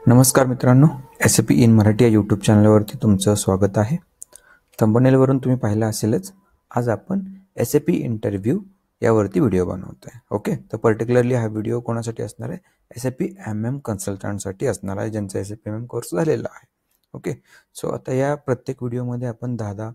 नमस्कार मित्रांनो, SAP in Marathi या यूट्यूब चॅनलवरती तुमचं स्वागत आहे. थंबनेलवरून तुम्ही पाहिलं असेलच, आज आपण SAP इंटरव्ह्यू यावरती व्हिडिओ बनवतो आहे. ओके, तर पर्टिक्युलरली हा व्हिडिओ कोणासाठी असणार आहे? SAP MM कन्सल्टंटसाठी असणार आहे, ज्यांचा SAP MM कोर्स झालेला आहे. ओके, सो आता या प्रत्येक व्हिडिओमध्ये आपण 10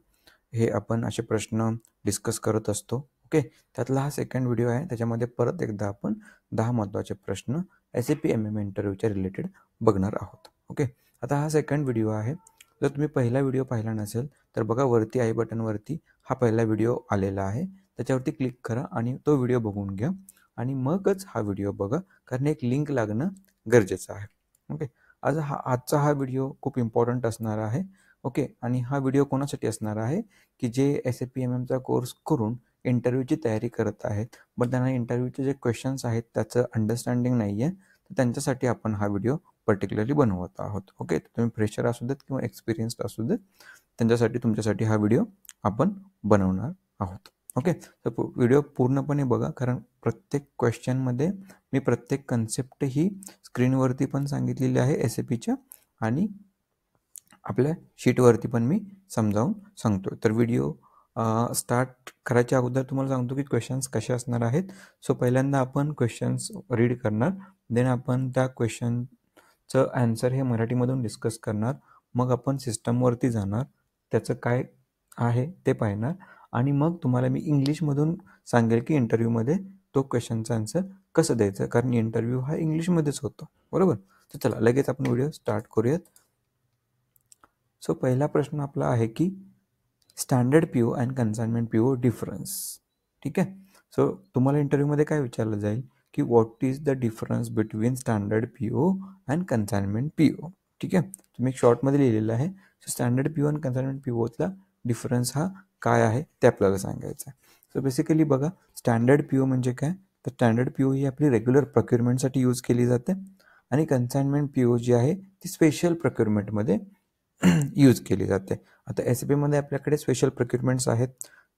हे आपण असे प्रश्न डिस्कस करत असतो. ओके, त्यातला हा सेकंड व्हिडिओ आहे. त्याच्यामध्ये परत एकदा आपण 10 महत्त्वाचे प्रश्न SAP MM इंटरव्ह्यूच्या रिलेटेड बघणार आहोत. ओके, आता हा सेकंड व्हिडिओ आहे. जर तुम्ही पहिला व्हिडिओ पाहिला नसेल तर बघा, वरती आय बटनवरती हा पहिला व्हिडिओ आलेला आहे, त्याच्यावरती क्लिक करा आणि तो व्हिडिओ बघून घ्या आणि मगच हा व्हिडिओ बघा, कारण एक लिंक लागणं गरजेचं आहे. ओके, आजचा हा व्हिडिओ खूप इम्पॉर्टंट असणार आहे. ओके, आणि हा व्हिडिओ कोणासाठी असणार आहे की जे SAP MMचा कोर्स करून इंटरव्ह्यूची तयारी करत आहेत, पण त्यांना इंटरव्ह्यूचे जे क्वेश्चन्स आहेत त्याचं अंडरस्टँडिंग नाही आहे, तर त्यांच्यासाठी आपण हा व्हिडिओ पर्टिक्युलरली बनवत आहोत. ओके, तुम्ही फ्रेशर असू देत किंवा एक्सपिरियन्स्ड असू देत, त्यांच्यासाठी तुमच्यासाठी हा व्हिडिओ आपण बनवणार आहोत. ओके, तर व्हिडिओ पूर्णपणे बघा, कारण प्रत्येक क्वेश्चनमध्ये मी प्रत्येक कन्सेप्ट ही स्क्रीनवरती पण सांगितलेली आहे SAPच्या, आणि आपल्या शीटवरती पण मी समजावून सांगतो. तर व्हिडिओ स्टार्ट करायच्या अगोदर तुम्हाला सांगतो की क्वेश्चन्स कसे असणार आहेत. सो पहिल्यांदा आपण क्वेश्चन्स रीड करणार, देन आपण त्या क्वेश्चनचं ॲन्सर हे मराठीमधून डिस्कस करणार, मग आपण सिस्टमवरती जाणार, त्याचं काय आहे ते पाहणार, आणि मग तुम्हाला मी इंग्लिशमधून सांगेल की इंटरव्ह्यूमध्ये तो क्वेश्चनचा आन्सर कसं द्यायचं, कारण इंटरव्ह्यू हा इंग्लिशमध्येच होतो, बरोबर. तर चला लगेच आपण व्हिडिओ स्टार्ट करूयात. सो पहिला प्रश्न आपला आहे की standard PO and consignment PO difference. ठीक आहे, सो तुम्हाला इंटरव्ह्यूमध्ये काय विचारलं जाईल की what is the difference between standard PO and consignment PO. ठीक आहे, तुम्ही एक शॉर्टमध्ये लिहिलेलं आहे. So standard PO and consignment POचा डिफरन्स हा काय आहे ते आपल्याला सांगायचं आहे. सो बेसिकली बघा, स्टँडर्ड PO म्हणजे काय, तर स्टँडर्ड PO ही आपली रेग्युलर प्रोक्युरमेंटसाठी यूज केली जाते, आणि कन्साइनमेंट PO जी आहे ती स्पेशल प्रोक्युरमेंटमध्ये यूज केली जाते. आता SAPमध्ये आपल्याकडे स्पेशल प्रोक्युरमेंट्स आहेत,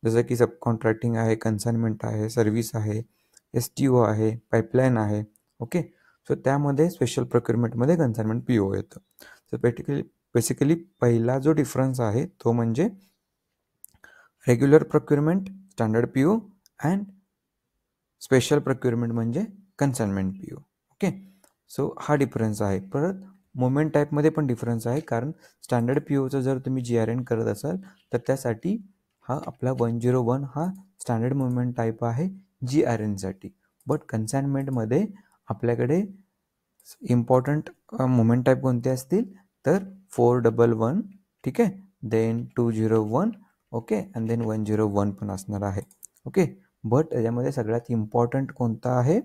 जसं की सब कॉन्ट्रॅक्टिंग आहे, कन्साइनमेंट आहे, सर्व्हिस आहे, STO आहे, पाईपलाईन आहे. ओके, सो त्यामध्ये स्पेशल प्रोक्युरमेंटमध्ये कन्साइनमेंट PO येतं. सो बेसिकली पहिला जो डिफरन्स आहे तो म्हणजे regular procurement standard PO and special procurement म्हणजे कन्साइनमेंट PO. ओके, सो हा डिफरन्स आहे. परत मुवमेंट टाईपमध्ये पण डिफरन्स आहे, कारण स्टँडर्ड POचं जर तुम्ही GRN करत असाल तर त्यासाठी हा आपला 101 हा स्टँडर्ड मुवमेंट टाईप आहे GRNसाठी. बट कन्साइनमेंटमध्ये आपल्याकडे इम्पॉर्टंट मुवमेंट टाईप कोणते असतील, तर 411, ठीक आहे, देन 201, ओके, अँड देन 101 पण असणार आहे. ओके, बट याच्यामध्ये सगळ्यात इम्पॉर्टंट कोणता आहे,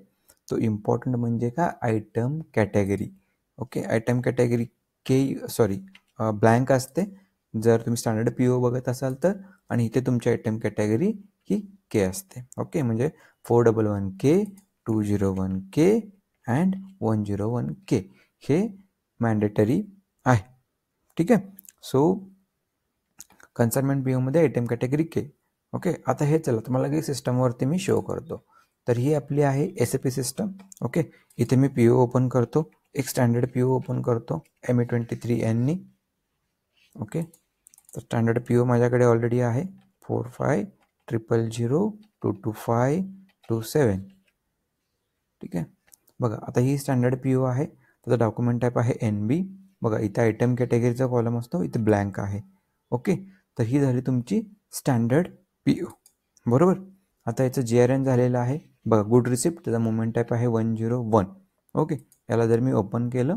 तो इम्पॉर्टंट म्हणजे काय, item category. Okay, item category blank असते जर तुम्ही स्टँडर्ड PO बघत असाल तर, आणि इथे तुमची आयटम कॅटेगरी ही K असते. ओके, म्हणजे 411K, 201K अँड 101K हे मॅन्डेटरी आहे. ठीक आहे, सो कन्साइनमेंट POमध्ये आयटम कॅटेगरी K. ओके, आता हे चला तुम्हाला काही सिस्टमवरती मी शो करतो. तर ही आपली आहे SAP सिस्टम. ओके, इथे मी PO ओपन करतो, एक स्टँडर्ड PO ओपन करतो ME23N. ओके, तर स्टँडर्ड PO माझ्याकडे ऑलरेडी आहे 4500022527. ठीक आहे, बघा आता ही स्टँडर्ड PO आहे, त्याचा डॉक्युमेंट टाईप आहे NB. बघा इथे आयटम कॅटेगरीचा कॉलम असतो, इथे ब्लँक आहे. ओके, तर ही झाली तुमची स्टँडर्ड PO, बरोबर. आता याचं GRN झालेलं आहे, बघा गुड रिसिप्ट, त्याचा मुवमेंट टाईप आहे 101. ओके, याला जर मी ओपन केलं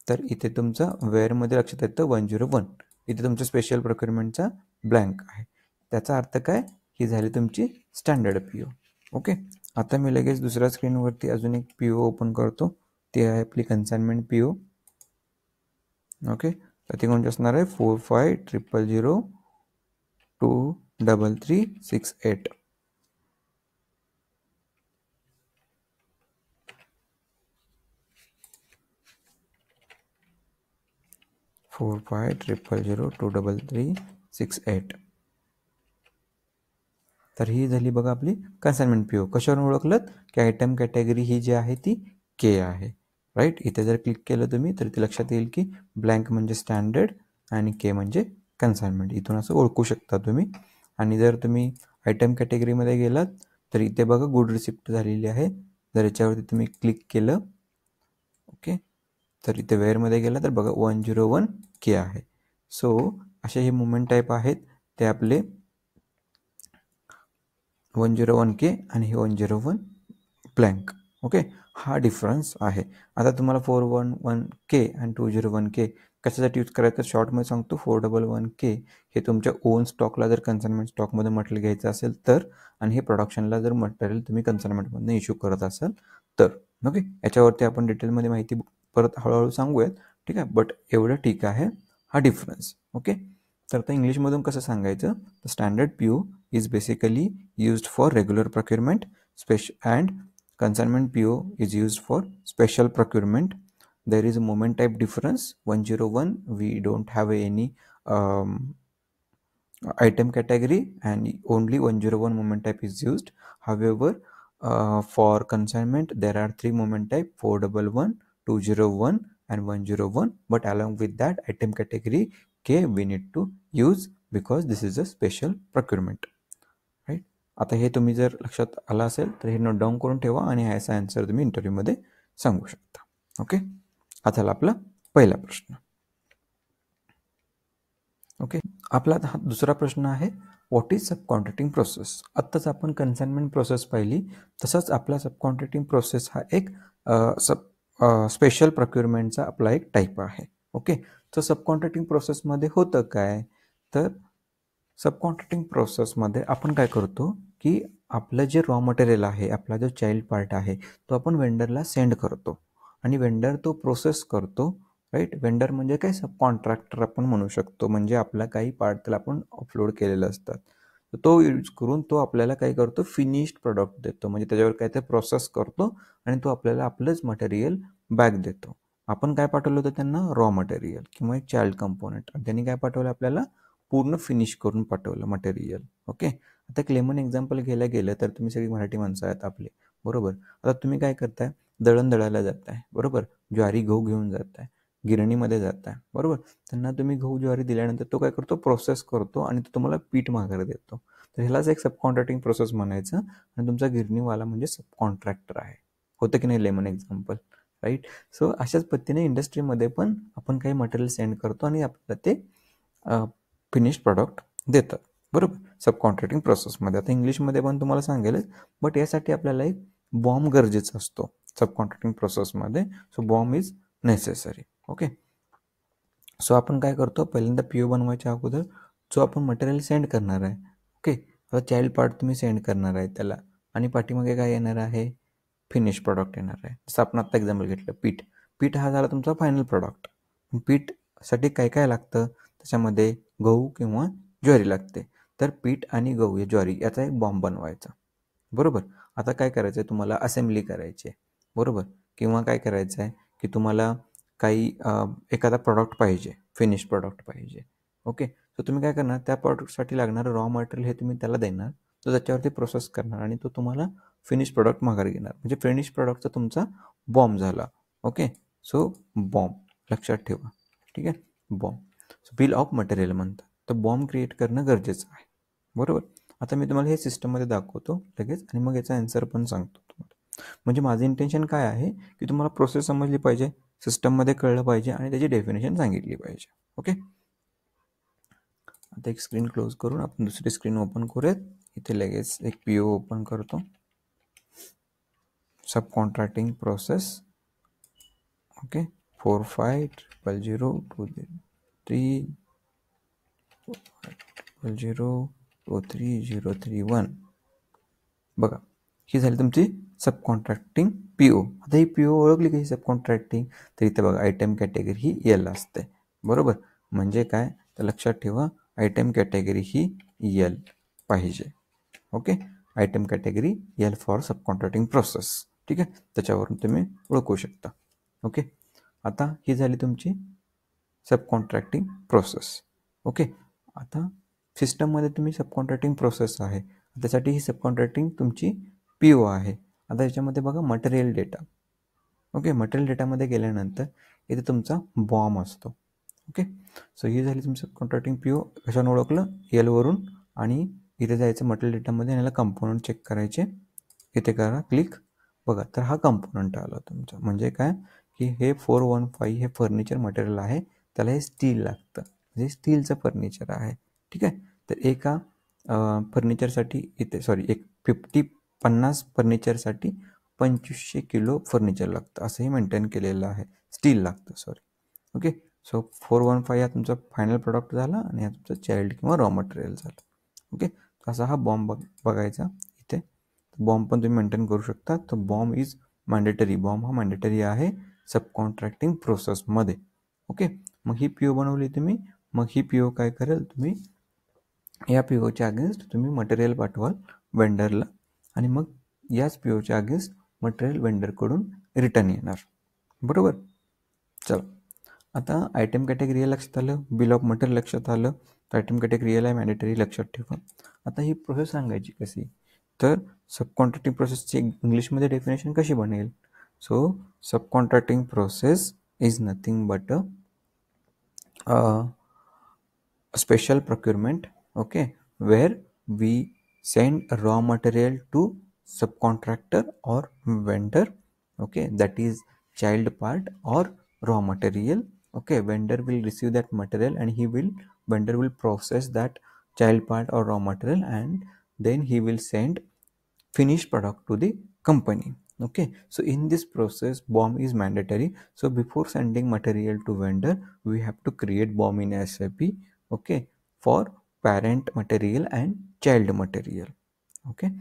तर इथे तुमचं वेअरमध्ये लक्षात येतं 101, इथे तुमचं स्पेशल प्रोक्युरमेंटचा ब्लँक आहे. त्याचा अर्थ काय, ही झाली तुमची स्टँडर्ड PO. ओके, आता मी लगेच दुसऱ्या स्क्रीनवरती अजून एक PO ओपन करतो, ती आहे आपली कन्साइनमेंट PO. ओके, तर ती कोणती असणार आहे, 4500023368. 4500023368. तर ही झाली बघा आपली कन्साइनमेंट PO. कशावरून ओळखलं की आयटम कॅटेगरी ही जी आहे ती K आहे. राईट. इथे जर क्लिक केलं तुम्ही तर ते लक्षात येईल की ब्लँक म्हणजे स्टँडर्ड आणि के म्हणजे कन्साइनमेंट. इथून असं ओळखू शकता तुम्ही. आणि जर तुम्ही आयटम कॅटेगरीमध्ये गेलात तर इथे बघा गुड रिसिप्ट झालेली आहे. जर याच्यावरती तुम्ही क्लिक केलं ओके तर इथे वेअरमध्ये गेला तर बघा 101K आहे. सो असे हे मुवमेंट टाईप आहेत ते आपले 101K आणि हे 101 ब्लँक. ओके, हा डिफरन्स आहे. आता तुम्हाला 411K आणि 201K कशासाठी यूज करायचं शॉर्टमध्ये सांगतो. 411K हे तुमच्या ओन स्टॉकला जर कन्साइनमेंट स्टॉकमध्ये मटेरियल घ्यायचं असेल तर, आणि हे प्रोडक्शनला जर मटेरियल तुम्ही कन्साइनमेंटमधून इश्यू करत असाल तर. ओके, याच्यावरती आपण डिटेलमध्ये माहिती परत हळूहळू सांगूयात. ठीक आहे, बट एवढं ठीक आहे हा डिफरन्स. ओके, तर आता इंग्लिशमधून कसं सांगायचं. Standard PO is basically used for regular procurement and consignment PO is used for special procurement. There is a moment type difference. 101 we don't have any item category and only 101 moment type is used. However, for consignment there are three moment type: 411, 201 and 101. But along with that item category K we need to use because this is a special procurement. Right. आता हे तुम्ही जर लक्षात आलं असेल तर हे note down करून ठेवा आणि ह्याचा आन्सर तुम्ही इंटरव्ह्यूमध्ये सांगू शकता. ओके, हा झाला आपला पहिला प्रश्न. ओके, आपला हा दुसरा प्रश्न आहे what is sub contracting process. आत्ताच आपण कन्साइनमेंट प्रोसेस पाहिली, तसंच आपला सब कॉन्ट्रॅक्टिंग प्रोसेस हा एक स्पेशल प्रोक्युरमेंटचा आपला एक टाईप आहे. ओके, तर सब कॉन्ट्रॅक्टिंग प्रोसेसमध्ये होतं काय तर सब कॉन्ट्रॅक्टिंग प्रोसेसमध्ये आपण काय करतो की आपलं जे रॉ मटेरियल आहे, आपला जो चाइल्ड पार्ट आहे तो आपण वेंडरला सेंड करतो आणि वेंडर तो प्रोसेस करतो. राईट, वेंडर म्हणजे काय सब कॉन्ट्रॅक्टर आपण म्हणू शकतो. म्हणजे आपला काही पार्ट त्याला आपण अपलोड केलेलं असतात, तर तो यूज करून तो आपल्याला काय करतो फिनिश्ड प्रोडक्ट देतो. म्हणजे त्याच्यावर काय ते प्रोसेस करतो आणि तो आपल्याला आपलंच मटेरियल बॅक देतो. आपण काय पाठवलं होतं त्यांना रॉ मटेरियल किंवा एक चाइल्ड कंपोनेंट, आणि त्यांनी काय पाठवलं आपल्याला पूर्ण फिनिश करून पाठवलं मटेरियल. ओके, आता एक लेमन एक्झाम्पल घ्यायला गेलं तर तुम्ही सगळी मराठी माणसं आहेत आपले, बरोबर. आता तुम्ही काय करताय, दळण दळायला जाताय, बरोबर. ज्वारी गहू घेऊन जाताय, गिरणीमध्ये जाताय, बरोबर. त्यांना तुम्ही गहू ज्वारी दिल्यानंतर तो काय करतो प्रोसेस करतो आणि तो तुम्हाला पीठ माघार देतो. तर ह्यालाच एक सब कॉन्ट्रॅक्टिंग प्रोसेस म्हणायचं. आणि तुमचा गिरणीवाला म्हणजे सब कॉन्ट्रॅक्टर आहे. होतं की नाही लेमन एक्झाम्पल, राईट. सो अशाच पद्धतीने इंडस्ट्रीमध्ये पण आपण काही मटेरियल सेंड करतो आणि आपल्याला ते फिनिश्ड प्रॉडक्ट देतात, बरोबर, सब कॉन्ट्रॅक्टिंग प्रोसेसमध्ये. आता इंग्लिशमध्ये पण तुम्हाला सांगेलच, बट यासाठी आपल्याला एक बॉम्ब गरजेचा असतो सब कॉन्ट्रॅक्टिंग प्रोसेसमध्ये. So bomb is necessary. Okay, so आपण काय करतो पहिल्यांदा PO बनवायच्या अगोदर जो आपण मटेरियल सेंड करणार आहे, ओके, आता चाइल्ड पार्ट तुम्ही सेंड करणार आहे त्याला आणि पाठीमागे काय येणार आहे फिनिश प्रॉडक्ट येणार आहे. जसं आपण आत्ता एक्झाम्पल घेतलं पीठ. पीठ हा झाला तुमचा फायनल प्रॉडक्ट. पीठसाठी काय काय लागतं त्याच्यामध्ये गहू किंवा ज्वारी लागते. तर पीठ आणि गहू या ज्वारी याचा एक बॉम्ब बनवायचा, बरोबर. आता काय करायचं आहे तुम्हाला असेंब्ली करायची आहे, बरोबर. किंवा काय करायचं आहे की तुम्हाला काही एखादा प्रॉडक्ट पाहिजे, फिनिश प्रॉडक्ट पाहिजे. ओके, तर तुम्ही काय करणार त्या प्रॉडक्टसाठी लागणारं रॉ मटेरियल हे तुम्ही त्याला देणार, तो त्याच्यावरती प्रोसेस करणार आणि तो तुम्हाला फिनिश प्रॉडक्ट माघार घेणार. म्हणजे फिनिश प्रॉडक्टचा तुमचा बॉम्ब झाला. ओके, सो बॉम्ब लक्षात ठेवा. ठीक आहे, bomb. So bill of material म्हणतात. तर बॉम्ब क्रिएट करणं गरजेचं आहे, बरोबर. आता मी तुम्हाला हे सिस्टममध्ये दाखवतो लगेच आणि मग याचा आन्सर पण सांगतो तुम्हाला. म्हणजे माझं इंटेन्शन काय आहे की तुम्हाला प्रोसेस समजली पाहिजे, सिस्टममध्ये कळलं पाहिजे आणि त्याची डेफिनेशन सांगितली पाहिजे. ओके, आता एक स्क्रीन क्लोज करून आपण दुसरी स्क्रीन ओपन करूयात. इथे लगेच एक PO ओपन करतो. सब कॉन्ट्रॅक्टिंग प्रोसेस. ओके, 450023 बघा, ही झाली तुमची सब कॉन्ट्रॅक्टिंग PO. आता ही PO ओळखली की ही सब कॉन्ट्रॅक्टिंग, तर इथे बघा आयटम कॅटेगरी ही L असते, बरोबर. म्हणजे काय तर लक्षात ठेवा आयटम कॅटेगरी ही L पाहिजे. Okay, item category L for sub contracting process. ठीक आहे, त्याच्यावरून तुम्ही ओळखू शकता. ओके, आता ही झाली तुमची सब कॉन्ट्रॅक्टिंग प्रोसेस. ओके, आता सिस्टममध्ये तुम्ही सब कॉन्ट्रॅक्टिंग प्रोसेस आहे, त्यासाठी ही सब कॉन्ट्रॅक्टिंग तुमची PO आहे. आता याच्यामध्ये बघा मटेरियल डेटा. ओके, मटेरियल डेटामध्ये गेल्यानंतर इथे तुमचा बॉम्ब असतो. ओके, सो ही झाली तुमचं कॉन्ट्रॅक्टिंग पी ओ. कशाने ओळखलं? एलवरून. आणि इथे जायचं मटेरियल डेटामध्ये आणि याला कंपोनंट चेक करायचे. इथे करा क्लिक. बघा, तर हा कंपोनंट आला तुमचा. म्हणजे काय की हे 415 हे फर्निचर मटेरियल आहे, त्याला हे स्टील लागतं, म्हणजे स्टीलचं फर्निचर आहे. ठीक आहे, तर एका फर्निचरसाठी इथे एक 50 फर्निचरसाठी 2500 किलो फर्निचर लागतं, असंही मेंटेन केलेलं आहे. स्टील लागतं, ओके. सो 415 हा तुमचा फायनल प्रोडक्ट झाला आणि हा तुमचा चाइल्ड किंवा रॉ मटेरियल झालं. ओके, असा हा बॉम्ब बघायचा. इथे बॉम्ब पण तुम्ही मेंटेन करू शकता. तर बॉम्ब इज मॅन्डेटरी. बॉम्ब हा मॅन्डेटरी आहे सब कॉन्ट्रॅक्टिंग प्रोसेसमध्ये. ओके, मग ही पी ओ बनवली तुम्ही. मग ही पी ओ काय करेल, तुम्ही या पी ओच्या अगेन्स्ट तुम्ही मटेरियल पाठवाल वेंडरला आणि मग याच पी ओच्या अगेन्स्ट मटेरियल वेंडरकडून रिटर्न येणार. बरोबर. चला, आता आयटम कॅटेगरी लक्षात आलं, बिल ऑफ मटेरियल लक्षात आलं, तर आयटम कॅटेगरी आहे मॅन्डेटरी लक्षात ठेवा. आता ही प्रोसेस सांगायची कशी, तर सब कॉन्ट्रॅक्टिंग प्रोसेसची इंग्लिशमध्ये डेफिनेशन कशी बनेल. So sub contracting process is nothing but special procurement, okay, where we send raw material to subcontractor or vendor, okay, that is child part or raw material. Okay, vendor will receive that material and vendor will process that child part or raw material, and then he will send finished product to the company. Okay, so in this process BOM is mandatory. So before sending material to vendor, we have to create BOM in SAP, okay, for parent material and child material. Okay,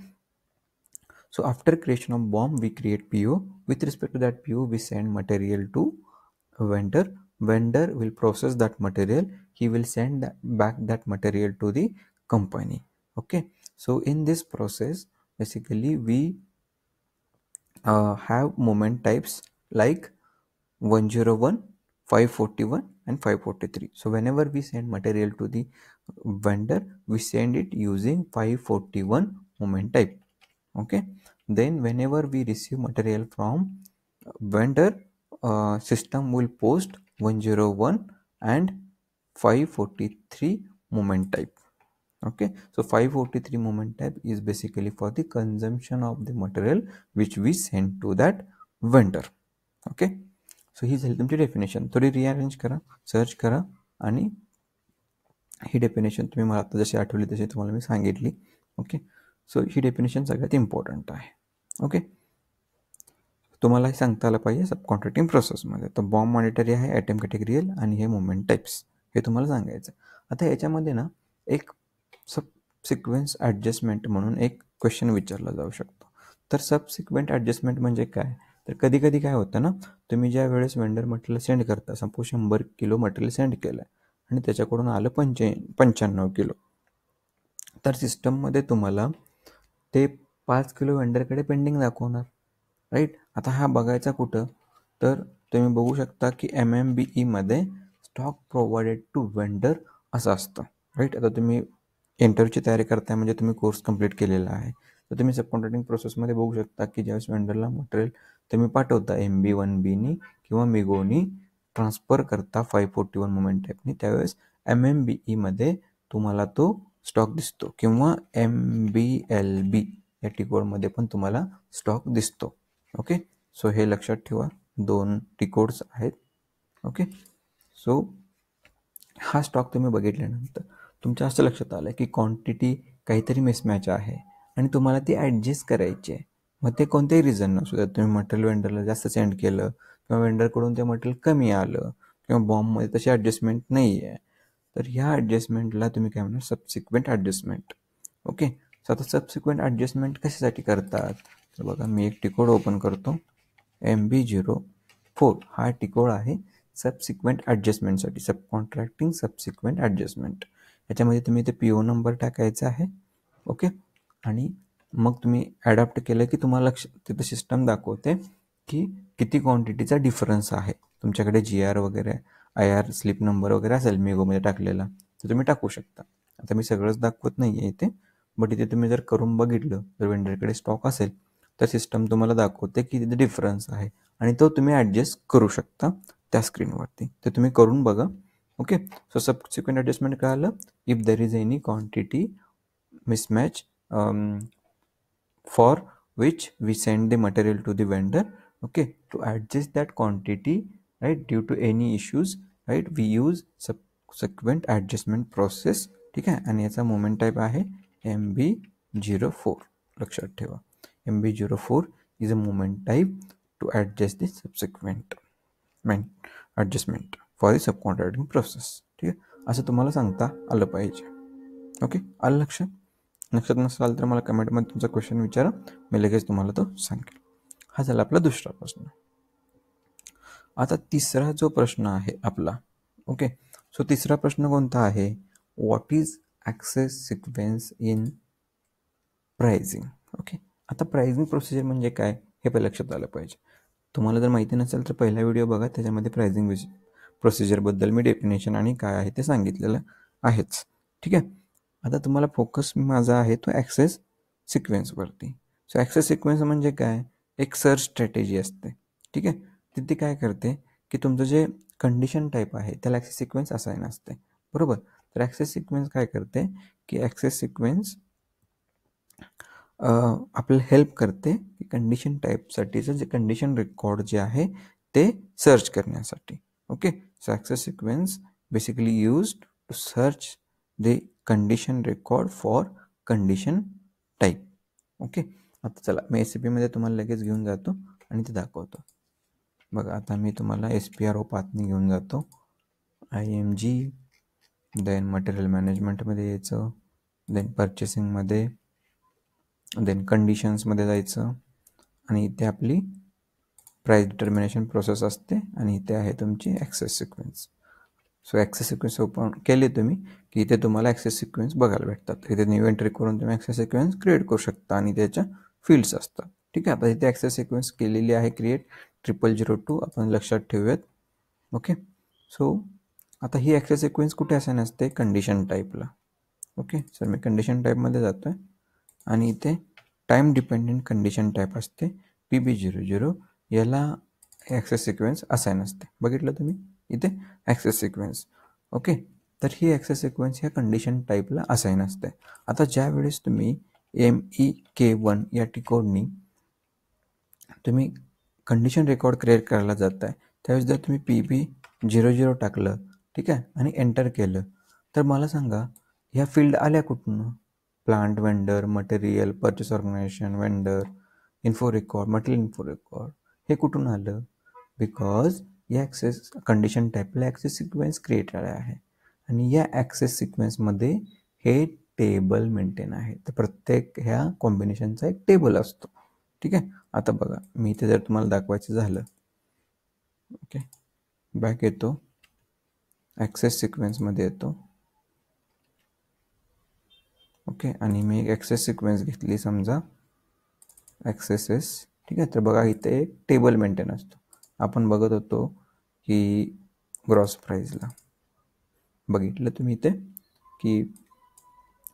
so after creation of BOM, we create PO. With respect to that PO, we send material to vendor. Vendor will process that material. He will send back that material to the company. Okay, so in this process, basically we have moment types like 101, 541 and 543. So whenever we send material to the vendor, we send it using 541 moment type. Okay, then whenever we receive material from vendor, system will post 101 and 543 moment type. Okay, so 543 moment type is basically for the consumption of the material which we send to that vendor. Okay, so ही झाली तुमची definition. थोडी rearrange करा, search करा आणि ही definition तुम्ही मला आता जशी आठवली तशी तुम्हाला मी सांगितली. ओके, सो ही डेफिनेशन सगळ्यात इम्पॉर्टंट आहे. ओके, तुम्हाला हे सांगता आलं पाहिजे सब कॉन्ट्रॅक्टिंग प्रोसेसमध्ये. तर बॉम्ब मॉनिटरी आहे, आयटम कॅटेगरियल आणि हे मुवमेंट टाईप्स, हे तुम्हाला सांगायचं. आता याच्यामध्ये ना एक सब सिक्वेन्स ॲडजस्टमेंट म्हणून एक क्वेश्चन विचारला जाऊ शकतो. तर सब सिक्वेंट ॲडजस्टमेंट म्हणजे काय, तर कधी कधी काय होतं ना, तुम्ही ज्या वेळेस वेंडर मटेरियल सेंड करता, सपोज 100 किलो मटेरियल सेंड केलं आणि त्याच्याकडून आलं 95 किलो, तर सिस्टममध्ये तुम्हाला ते 5 किलो वेंडरकडे पेंडिंग दाखवणार, राईट. आता हा बघायचा कुठं, तर तुम्ही बघू शकता की MMBEमध्ये स्टॉक प्रोव्हाइडेड टू वेंडर असं असतं, राईट. आता तुम्ही इंटरव्ह्यूची तयारी करताय म्हणजे तुम्ही कोर्स कंप्लीट केलेला आहे, तर तुम्ही सब कॉन्ट्रॅक्टिंग प्रोसेसमध्ये बघू शकता की ज्यावेळेस वेंडरला मटेरियल तुम्ही पाठवता MB1Bनी किंवा मिगोनी ट्रान्सफर करता 541 मुवमेंट टाईपनी, त्यावेळेस MMBEमध्ये तुम्हाला तो स्टॉक दिसतो किंवा MBLB या टिकोडमध्ये पण तुम्हाला स्टॉक दिसतो. ओके, सो हे लक्षात ठेवा, 2 टिकोड्स आहेत. ओके, सो हा स्टॉक तुम्ही बघितल्यानंतर तुमच्या असं लक्षात आलं की क्वांटिटी काहीतरी मिसमॅच आहे आणि तुम्हाला ती ॲडजस्ट करायची आहे. मग ते कोणत्याही रिझन नसू द्या, तुम्ही मटेरियल वेंडरला जास्त सेंड केलं किंवा वेंडरकडून ते मटेरियल कमी आलं किंवा बॉम्बमध्ये तशी ॲडजस्टमेंट नाही आहे, तर ह्या ॲडजस्टमेंटला तुम्ही काय म्हणणार, सबसिक्वेंट ॲडजस्टमेंट. ओके, सो आता सबसिक्वेंट ॲडजस्टमेंट कशासाठी करतात, तर बघा मी एक टिकोड ओपन करतो. MB04 हा टिकोड आहे सबसिक्वेंट ॲडजस्टमेंटसाठी, सब कॉन्ट्रॅक्टिंग सबसिक्वेंट ॲडजस्टमेंट. याच्यामध्ये तुम्ही ते PO नंबर टाकायचा आहे. ओके, आणि मग तुम्ही ॲडॉप्ट केलं की तुम्हाला तिथं सिस्टम दाखवते की किती क्वांटिटीचा डिफरन्स आहे. तुमच्याकडे GR वगैरे IR स्लिप नंबर वगैरे असेल मिगोमध्ये टाकलेला, तर तुम्ही टाकू शकता. आता मी सगळंच दाखवत नाही आहे इथे, बट इथे तुम्ही जर करून बघितलं तर वेंडरकडे स्टॉक असेल तर सिस्टम तुम्हाला दाखवते की तिथे डिफरन्स आहे आणि तो तुम्ही ॲडजस्ट करू शकता त्या स्क्रीनवरती. ते तुम्ही करून बघा. ओके. सो सबसिक्वेंट ॲडजस्टमेंट काय आलं, if there is any quantity mismatch for which we send the material to the vendor. Okay, to adjust that quantity, right, due to any issues, right, we use subsequent adjustment process. ठीक आहे. आणि याचा moment type आहे MB04. लक्षात ठेवा, MB04 is a movement type to adjust the subsequent adjustment for the subcontracting process. ठीक आहे, असं तुम्हाला सांगता आलं पाहिजे. ओके, आलं लक्षात? लक्षात नसाल तर मला कमेंटमध्ये तुमचा क्वेश्चन विचारा, मी लगेच तुम्हाला तो सांगेल. हा झाला आपला दुसरा प्रश्न. आता तिसरा जो प्रश्न आहे आपला, ओके, सो तिसरा प्रश्न कोणता आहे, what is access sequence in pricing. Okay, आता प्राइसिंग प्रोसिजर म्हणजे काय हे पण लक्षात आलं पाहिजे. तुम्हाला जर माहिती नसेल तर पहिला व्हिडिओ बघा, त्याच्यामध्ये प्राइसिंग प्रोसिजरबद्दल मी डेफिनेशन आणि काय आहे ते सांगितलेलं आहेच. ठीक आहे. आता तुम्हाला फोकस माझा आहे तो ॲक्सेस सिक्वेन्सवरती. सो ॲक्सेस सिक्वेन्स म्हणजे काय, एक सर्च स्ट्रॅटेजी असते. ठीक आहे, तिथे काय करते की तुमचं जे कंडिशन टाईप आहे त्याला ॲक्सेस सिक्वेन्स असाईन असते, बरोबर. तर ॲक्सेस सिक्वेन्स काय करते की ॲक्सेस सिक्वेन्स आपल्याला हेल्प करते की कंडिशन टाईपसाठीचं जे कंडिशन रेकॉर्ड जे आहे ते सर्च करण्यासाठी. Okay, so access sequence basically used to search the condition record for condition type. Okay, आता चला मी SCP तुम्हाला लगेच घेऊन जातो आणि ते दाखवतो. बघा, आता मी तुम्हाला SPRO पाथनी घेऊन जातो. IMG, देन मटेरियल मॅनेजमेंटमध्ये यायचं, देन परचेसिंगमध्ये, देन कंडिशन्समध्ये जायचं आणि इथे आपली प्राईस डिटर्मिनेशन प्रोसेस असते आणि इथे आहे तुमची access sequence. So access sequence open केले तुम्ही की इथे तुम्हाला ॲक्सेस सिक्वेन्स बघायला भेटतात. इथे न्यू एंट्री करून तुम्ही ॲक्सेस सिक्वेन्स क्रिएट करू शकता आणि त्याच्या फील्ड्स असतात. ठीक आहे, आता इथे ॲक्सेस सिक्वेन्स केलेली आहे क्रिएट 0002, आपण लक्षात ठेवूयात. ओके, सो आता ही ॲक्सेस सिक्वेन्स कुठे असाईन असते, कंडिशन टाईपला. ओके, सर मी कंडिशन टाईपमध्ये जातो आहे आणि इथे टाईम डिपेंडेंट कंडिशन टाईप असते PB00, याला ॲक्सेस सिक्वेन्स असाईन असते. बघितलं तुम्ही इथे ॲक्सेस सिक्वेन्स. ओके, तर ही ॲक्सेस सिक्वेन्स ह्या कंडिशन टाईपला असाईन असते. आता ज्या वेळेस तुम्ही MEK1 या टिकोडनी तुम्ही कंडिशन रेकॉर्ड क्रिएट करायला जाताय, त्यावेळेस जर तुम्ही PB00 टाकलं, ठीक आहे, आणि एंटर केलं, तर मला सांगा ह्या फील्ड आल्या कुठून, plant vendor, material, purchase organisation, vendor, info record, material info record, हे कुठून आलं, बिकॉज या ॲक्सेस कंडिशन टाईपला ॲक्सेस सिक्वेन्स क्रिएट झाला आहे आणि या ॲक्सेस सिक्वेन्समध्ये हे टेबल मेंटेन आहे. तर प्रत्येक ह्या कॉम्बिनेशनचा एक टेबल असतो. ठीक आहे, आता बघा मी इथे जर तुम्हाला दाखवायचं झालं, ओके, बॅक येतो, ॲक्सेस सिक्वेन्समध्ये येतो. ओके, आणि मी एक ॲक्सेस सिक्वेन्स घेतली, समजा ॲक्सेसेस. ठीक आहे, तर बघा इथे एक टेबल मेंटेन असतो. आपण बघत होतो की ग्रॉस प्राईजला बघितलं तुम्ही इथे की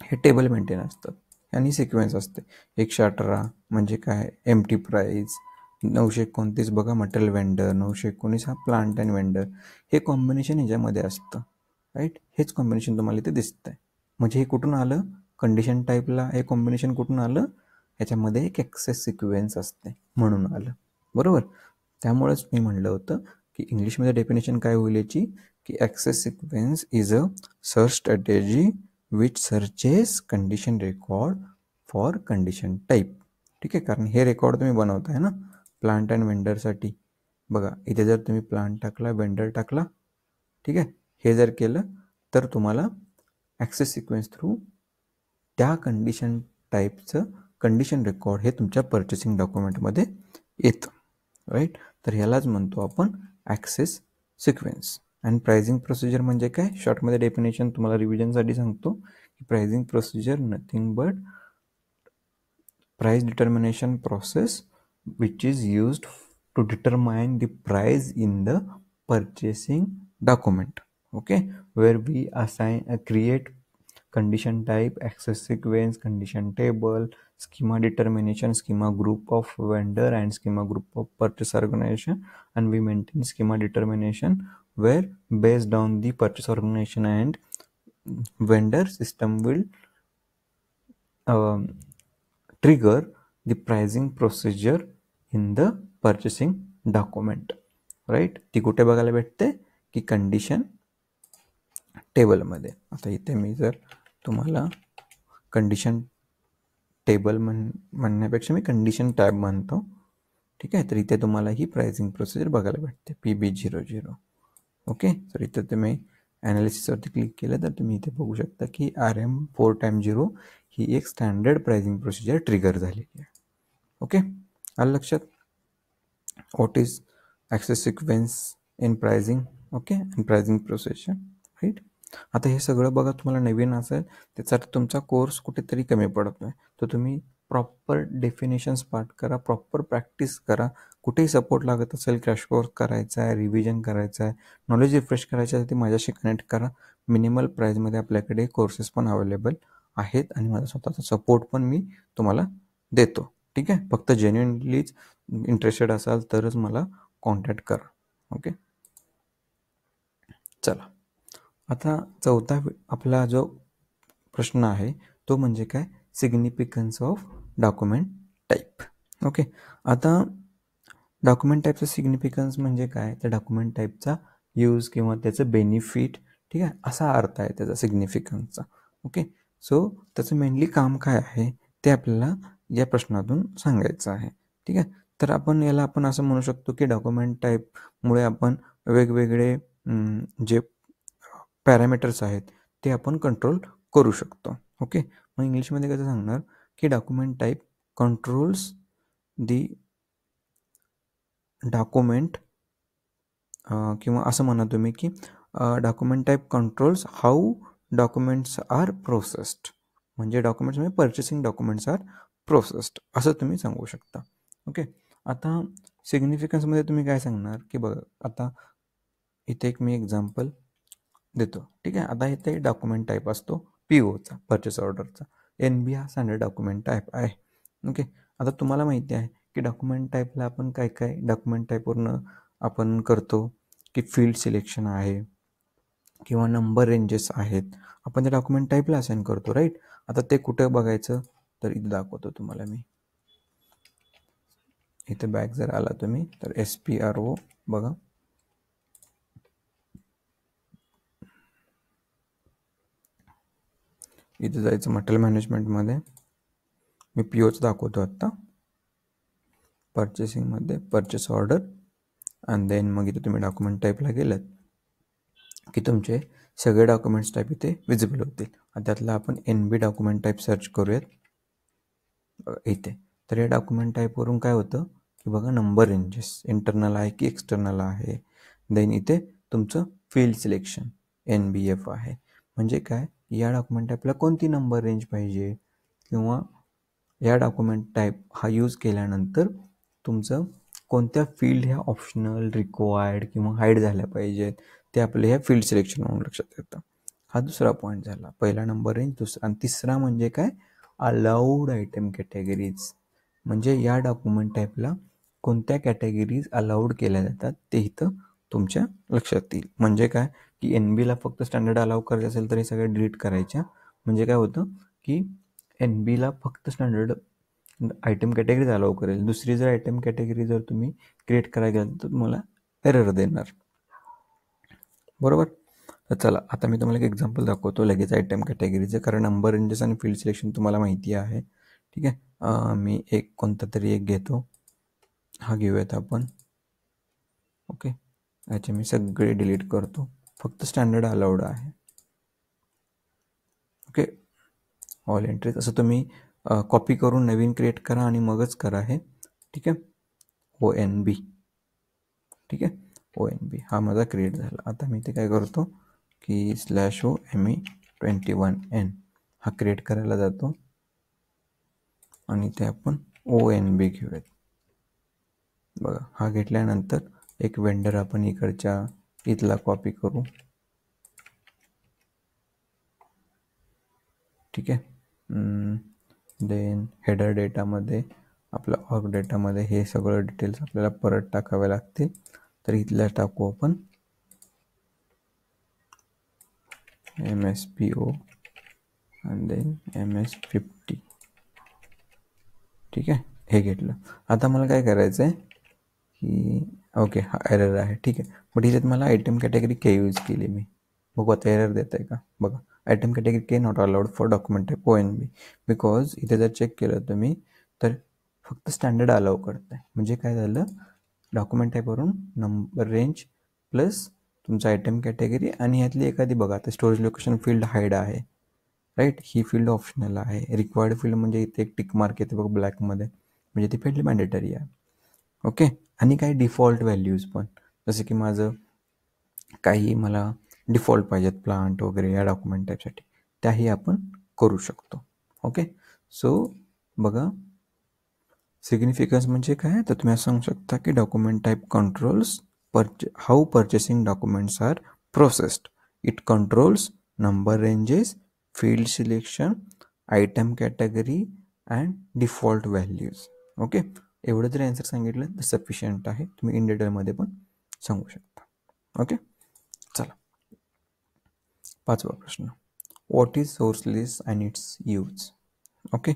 हे टेबल मेंटेन असतात आणि सिक्वेन्स असते. 118 म्हणजे काय, एमटी प्राईज, 929 बघा मटेरियल वेंडर, 919 हा प्लांट अँड वेंडर, हे कॉम्बिनेशन ह्याच्यामध्ये असतं. राईट, हेच कॉम्बिनेशन तुम्हाला इथे दिसतं आहे. म्हणजे हे कुठून आलं, कंडिशन टाईपला हे कॉम्बिनेशन कुठून आलं, ह्याच्यामध्ये एक ॲक्सेस सिक्वेन्स असते म्हणून आलं, बरोबर. त्यामुळेच मी म्हणलं होतं की इंग्लिशमध्ये डेफिनेशन काय होईल याची, की access sequence is a search strategy which searches condition record for condition type. ठीक आहे, कारण हे रेकॉर्ड तुम्ही बनवताय ना प्लांट अँड वेंडरसाठी. बघा इथे जर तुम्ही प्लांट टाकला, वेंडर टाकला, ठीक आहे, हे जर केलं तर तुम्हाला ॲक्सेस सिक्वेन्स थ्रू त्या कंडिशन टाईपचं कंडिशन रेकॉर्ड हे तुमच्या पर्चेसिंग डॉक्युमेंटमध्ये येतं. राईट, तर ह्यालाच म्हणतो आपण ॲक्सेस सिक्वेन्स. आणि प्राइसिंग प्रोसिजर म्हणजे काय, शॉर्टमध्ये डेफिनेशन तुम्हाला रिव्हिजनसाठी सांगतो की pricing procedure nothing but price determination process which is used to determine the price in the purchasing document. Okay, where we assign create condition type, access sequence, condition table, schema determination, schema group of vendor and schema group of purchase organization, and we maintain schema determination where based on the purchase organization and vendor system will trigger the pricing procedure in the purchasing document, right. ती कुठे बघायला भेटते की condition टेबलमध्ये. आता इथे मी जर तुम्हाला कंडिशन टेबल म्हणण्यापेक्षा मी कंडिशन टॅब म्हणतो, ठीक आहे. तर इथे तुम्हाला ही प्राइसिंग प्रोसिजर बघायला भेटते PB00. ओके. तर इथे तुम्ही ॲनालिसिसवरती क्लिक केलं तर तुम्ही इथे बघू शकता की RM4x0 ही एक स्टँडर्ड प्राइसिंग प्रोसिजर ट्रिगर झालेली आहे. ओके, आलं लक्षात. What is access sequence in pricing, okay, and pricing procedure, right. आता हे सगळं बघा तुम्हाला नवीन असेल, त्याचा तुमचा कोर्स कुठेतरी कमी पडतो आहे. तर तुम्ही प्रॉपर डेफिनेशन्स पाठ करा, प्रॉपर प्रॅक्टिस करा. कुठेही सपोर्ट लागत असेल, क्रॅश कोर्स करायचा आहे, रिव्हिजन करायचं आहे, नॉलेज रिफ्रेश करायचं आहे, ते माझ्याशी कनेक्ट करा. मिनिमल प्राईजमध्ये आपल्याकडे कोर्सेस पण अवेलेबल आहेत आणि माझा स्वतःचा सपोर्ट पण मी तुम्हाला देतो, ठीक आहे. फक्त जेन्युइनलीच इंटरेस्टेड असाल तरच मला कॉन्टॅक्ट करा. ओके, चला. आता चौथा आपला जो प्रश्न आहे तो म्हणजे काय, significance of document type. Okay, आता डॉक्युमेंट टाईपचं सिग्निफिकन्स म्हणजे काय, तर डॉक्युमेंट टाईपचा यूज किंवा त्याचं बेनिफिट, ठीक आहे, असा अर्थ आहे त्याचा सिग्निफिकन्सचा. ओके, सो त्याचं मेनली काम काय आहे ते आपल्याला या प्रश्नातून सांगायचं आहे, ठीक आहे. तर आपण असं म्हणू शकतो की डॉक्युमेंट टाईपमुळे आपण वेगवेगळे जे पॅरामीटर्स आहेत ते आपण कंट्रोल करू शकतो. ओके, मग इंग्लिशमध्ये कसं सांगणार की document type controls the document, किंवा असं म्हणा तुम्ही की document type controls how documents are processed. म्हणजे डॉक्युमेंट्स म्हणजे पर्चेसिंग डॉक्युमेंट्स आर प्रोसेस्ड असं तुम्ही सांगू शकता. ओके, आता सिग्निफिकन्समध्ये तुम्ही काय सांगणार की बघा, आता इथे एक मी एक्झाम्पल देतो, ठीक आहे. आता इथे डॉक्युमेंट टाईप असतो POचा, परचेस ऑर्डरचा. NB हा स्टँडर्ड डॉक्युमेंट टाईप आहे. ओके, आता तुम्हाला माहिती आहे की डॉक्युमेंट टाईपला आपण काय काय डॉक्युमेंट टाईपवरनं आपण करतो की फील्ड सिलेक्शन आहे किंवा नंबर रेंजेस आहेत, आपण त्या डॉक्युमेंट टाईपला असाइन करतो, राईट. आता ते कुठं बघायचं तर इथे दाखवतो तुम्हाला मी. इथे बॅक जर आला तुम्ही तर SPRO बघा, इथे जायचं मटेरियल मॅनेजमेंटमध्ये, मी POच दाखवतो आत्ता. पर्चेसिंगमध्ये परचेस ऑर्डर आणि देन मग इथे तुम्ही डॉक्युमेंट टाईपला गेलात की तुमचे सगळे डॉक्युमेंट्स टाईप इथे विजिबल होतील. आणि त्यातला आपण NB डॉक्युमेंट टाईप सर्च करूयात इथे. तर या डॉक्युमेंट टाईपवरून काय होतं की बघा, नंबर रेंजेस इंटरनल आहे की एक्सटर्नल आहे. देन इथे तुमचं फील्ड सिलेक्शन NBF आहे. म्हणजे काय, या डॉक्युमेंट टाईपला कोणती नंबर रेंज पाहिजे किंवा या डॉक्युमेंट टाईप हा यूज केल्यानंतर तुमचं कोणत्या फील्ड ह्या ऑप्शनल, रिक्वायर्ड किंवा हाईड झाल्या पाहिजेत ते आपल्या ह्या फील्ड सिलेक्शन म्हणून लक्षात येतं. हा दुसरा पॉईंट झाला. पहिला नंबर रेंज, दुसरा. आणि तिसरा म्हणजे काय, अलाउड आयटम कॅटेगरीज. म्हणजे या डॉक्युमेंट टाईपला कोणत्या कॅटेगरीज अलाउड केल्या जातात ते इथं तुमच्या लक्षात येईल. म्हणजे काय की NBला फक्त स्टँडर्ड अलाउ करायचं असेल तर हे सगळं डिलीट करायच्या. म्हणजे काय होतं की NBला फक्त स्टँडर्ड आयटम कॅटेगरीज अलाउ करेल. दुसरी जर आयटम कॅटेगरी जर तुम्ही क्रिएट करायला गेलं तर तुम्हाला एरर देणार, बरोबर. तर चला, आता मी तुम्हाला एक एक्झाम्पल दाखवतो लगेच आयटम कॅटेगरीचं, कारण नंबर रेंजेस आणि फील्ड सिलेक्शन तुम्हाला माहिती आहे, ठीक आहे. मी एक कोणता तरी एक घेतो, हा घेऊयात आपण. ओके, याचे मी सगळे डिलीट करतो, फक्त स्टँडर्ड अलाउड आहे. ओके, ऑल एंट्रीज असं तुम्ही कॉपी करून नवीन क्रिएट करा आणि मगच करा हे, ठीक आहे. ONB, ठीक आहे. ONB हा माझा क्रिएट झाला. आता मी ते काय करतो की /OME21N हा क्रिएट करायला जातो आणि ते आपण ONB घेऊयात. बघा, हा घेतल्यानंतर एक वेंडर आपण इथला कॉपी करू. ठीक आहे. देन हेडर डेटामध्ये आपलं ऑर्ग डेटामध्ये हे सगळं डिटेल्स आपल्याला परत टाकावे लागतील. तर इथल्या टाकू आपण MSPO आणि देन MS50. ठीक आहे, हे घेतलं. आता मला काय करायचं आहे की ओके हा एरर आहे. ठीक आहे, बट इथे मला आयटम कॅटेगरी के यूज केली मी. बघू आता एरर देत आहे का. बघा item category K not allowed for document type ONB because इथे जर चेक केलं तुम्ही तर फक्त स्टँडर्ड अलाउ करत आहे. म्हणजे काय झालं, डॉक्युमेंट टाईपवरून नंबर रेंज प्लस तुमचं आयटम कॅटेगरी आणि यातली एखादी बघा आता स्टोरेज लोकेशन फील्ड हाईड आहे, राईट. ही फील्ड ऑप्शनल आहे. रिक्वायर्ड फील्ड म्हणजे इथे एक टिक मार्क येते बघ ब्लॅकमध्ये, म्हणजे ती फील्ड मॅन्डेटरी आहे. ओके, आणि काही डिफॉल्ट व्हॅल्यूज पण, जसं की माझं काही मला डिफॉल्ट पाहिजेत प्लांट वगैरे या डॉक्युमेंट टाईपसाठी, त्याही आपण करू शकतो. ओके, सो बघा सिग्निफिकन्स म्हणजे काय, तर तुम्ही असं सांगू शकता की document type controls how purchasing documents are processed. It controls number ranges, field selection, item category and default values. Okay, एवढं जरी आन्सर सांगितलं तर सफिशियंट आहे. तुम्ही इन डिटेलमध्ये पण सांगू शकता. ओके, चला 5वा प्रश्न. What is source list and it's use. Okay,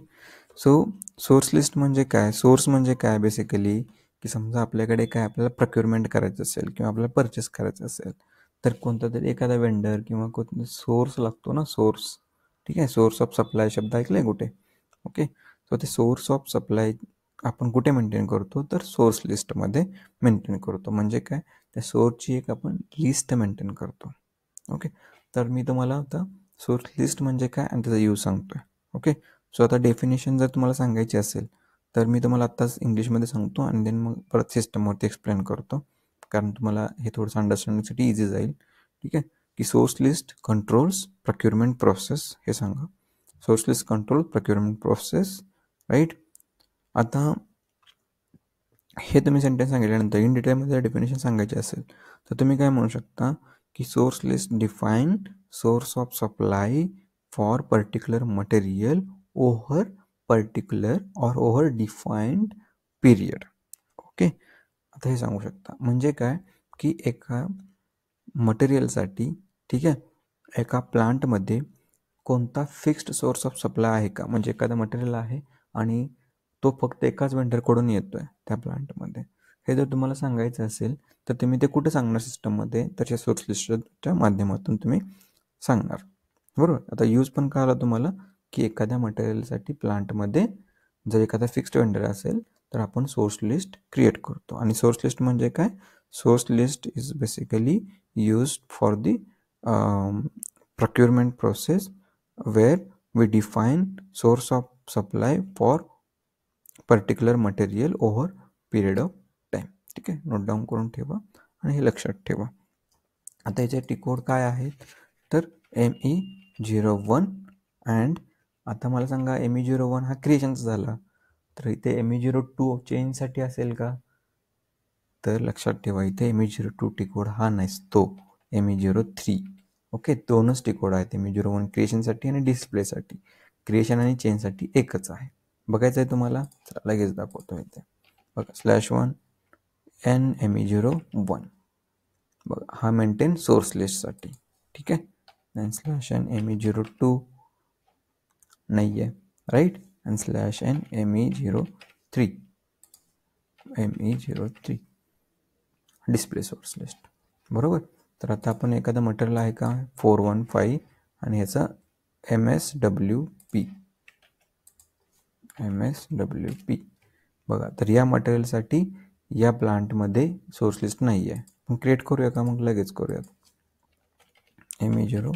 so source list म्हणजे काय, सोर्स म्हणजे काय बेसिकली की समजा आपल्याकडे काय आपल्याला प्रोक्युरमेंट करायचं असेल किंवा आपल्याला परचेस करायचं असेल तर कोणता तरी एखादा वेंडर किंवा कोणता सोर्स लागतो ना, सोर्स. ठीक आहे, सोर्स ऑफ सप्लाय शब्द ऐकलाय कुठे. ओके, सो ते सोर्स ऑफ सप्लाय आपण कुठे मेंटेन करतो, तर सोर्स लिस्टमध्ये मेंटेन करतो. म्हणजे काय, त्या सोर्सची एक आपण लिस्ट मेंटेन करतो. ओके, तर मी तुम्हाला आता सोर्स लिस्ट म्हणजे काय आणि त्याचा यूज सांगतोय. ओके, सो आता डेफिनेशन जर तुम्हाला सांगायची असेल तर मी तुम्हाला आत्ताच इंग्लिशमध्ये सांगतो आणि देन मग परत सिस्टमवरती एक्सप्लेन करतो, कारण तुम्हाला हे थोडंसं अंडरस्टँडिंगसाठी इझी जाईल. ठीक आहे, की source list controls procurement process, हे सांगा. Source list control procurement process, right. आता हे तुम्ही सेंटेन्स सांगितल्यानंतर इन डिटेलमध्ये डेफिनेशन सांगायचे असेल तर तुम्ही काय म्हणू शकता की source list define source of supply for particular material over particular और ओव्हर डिफाईन्ड पिरियड. ओके, आता हे सांगू शकता म्हणजे काय की एका मटेरियलसाठी, ठीक आहे, एका प्लांटमध्ये कोणता फिक्स्ड सोर्स ऑफ सप्लाय आहे का, म्हणजे एखादा मटेरियल आहे आणि तो फक्त एकाच वेंडरकडून येतो आहे त्या प्लांटमध्ये, हे जर तुम्हाला सांगायचं असेल तर तुम्ही ते कुठे सांगणार सिस्टममध्ये, तर सोर्स लिस्टच्या माध्यमातून तुम्ही सांगणार. बरोबर. आता यूज पण काय आला तुम्हाला की एखाद्या मटेरियलसाठी प्लांटमध्ये जर एखादा फिक्स्ड वेंडर असेल तर आपण सोर्स लिस्ट क्रिएट करतो. आणि सोर्स लिस्ट म्हणजे काय, source list is basically used for the procurement process where we define source of supply for particular material over period of time. ठीक आहे, नोट डाऊन करून ठेवा आणि हे लक्षात ठेवा. आता याचे टिकोड काय आहेत, तर ME01 अँड आता मला सांगा ME01 हा क्रिएशनचा झाला, तर इथे ME02 चेंजसाठी असेल का, तर लक्षात ठेवा इथे ME02 टिकोड हा नसतो, ME03. ओके, दोनच टिकोड आहेत, ME01 क्रिएशनसाठी आणि डिस्प्लेसाठी. क्रिएशन आणि चेंजसाठी एकच आहे. बघायचं आहे तुम्हाला, लगेच दाखवतो इथे. बघा /1 n ME01 बघा, हा मेंटेन सोर्स लिस्टसाठी. ठीक आहे, /n ME02 नाही आहे, राईट. आणि /n ME03 display source list. बरोबर. तर आता आपण एखादं मटेरियल आहे का 415 आणि ह्याचा MSWP बघा, तर या मटेरियलसाठी या प्लांटमध्ये सोर्स लिस्ट नाही आहे. पण क्रिएट करूया का, मग लगेच करूयात. ME0,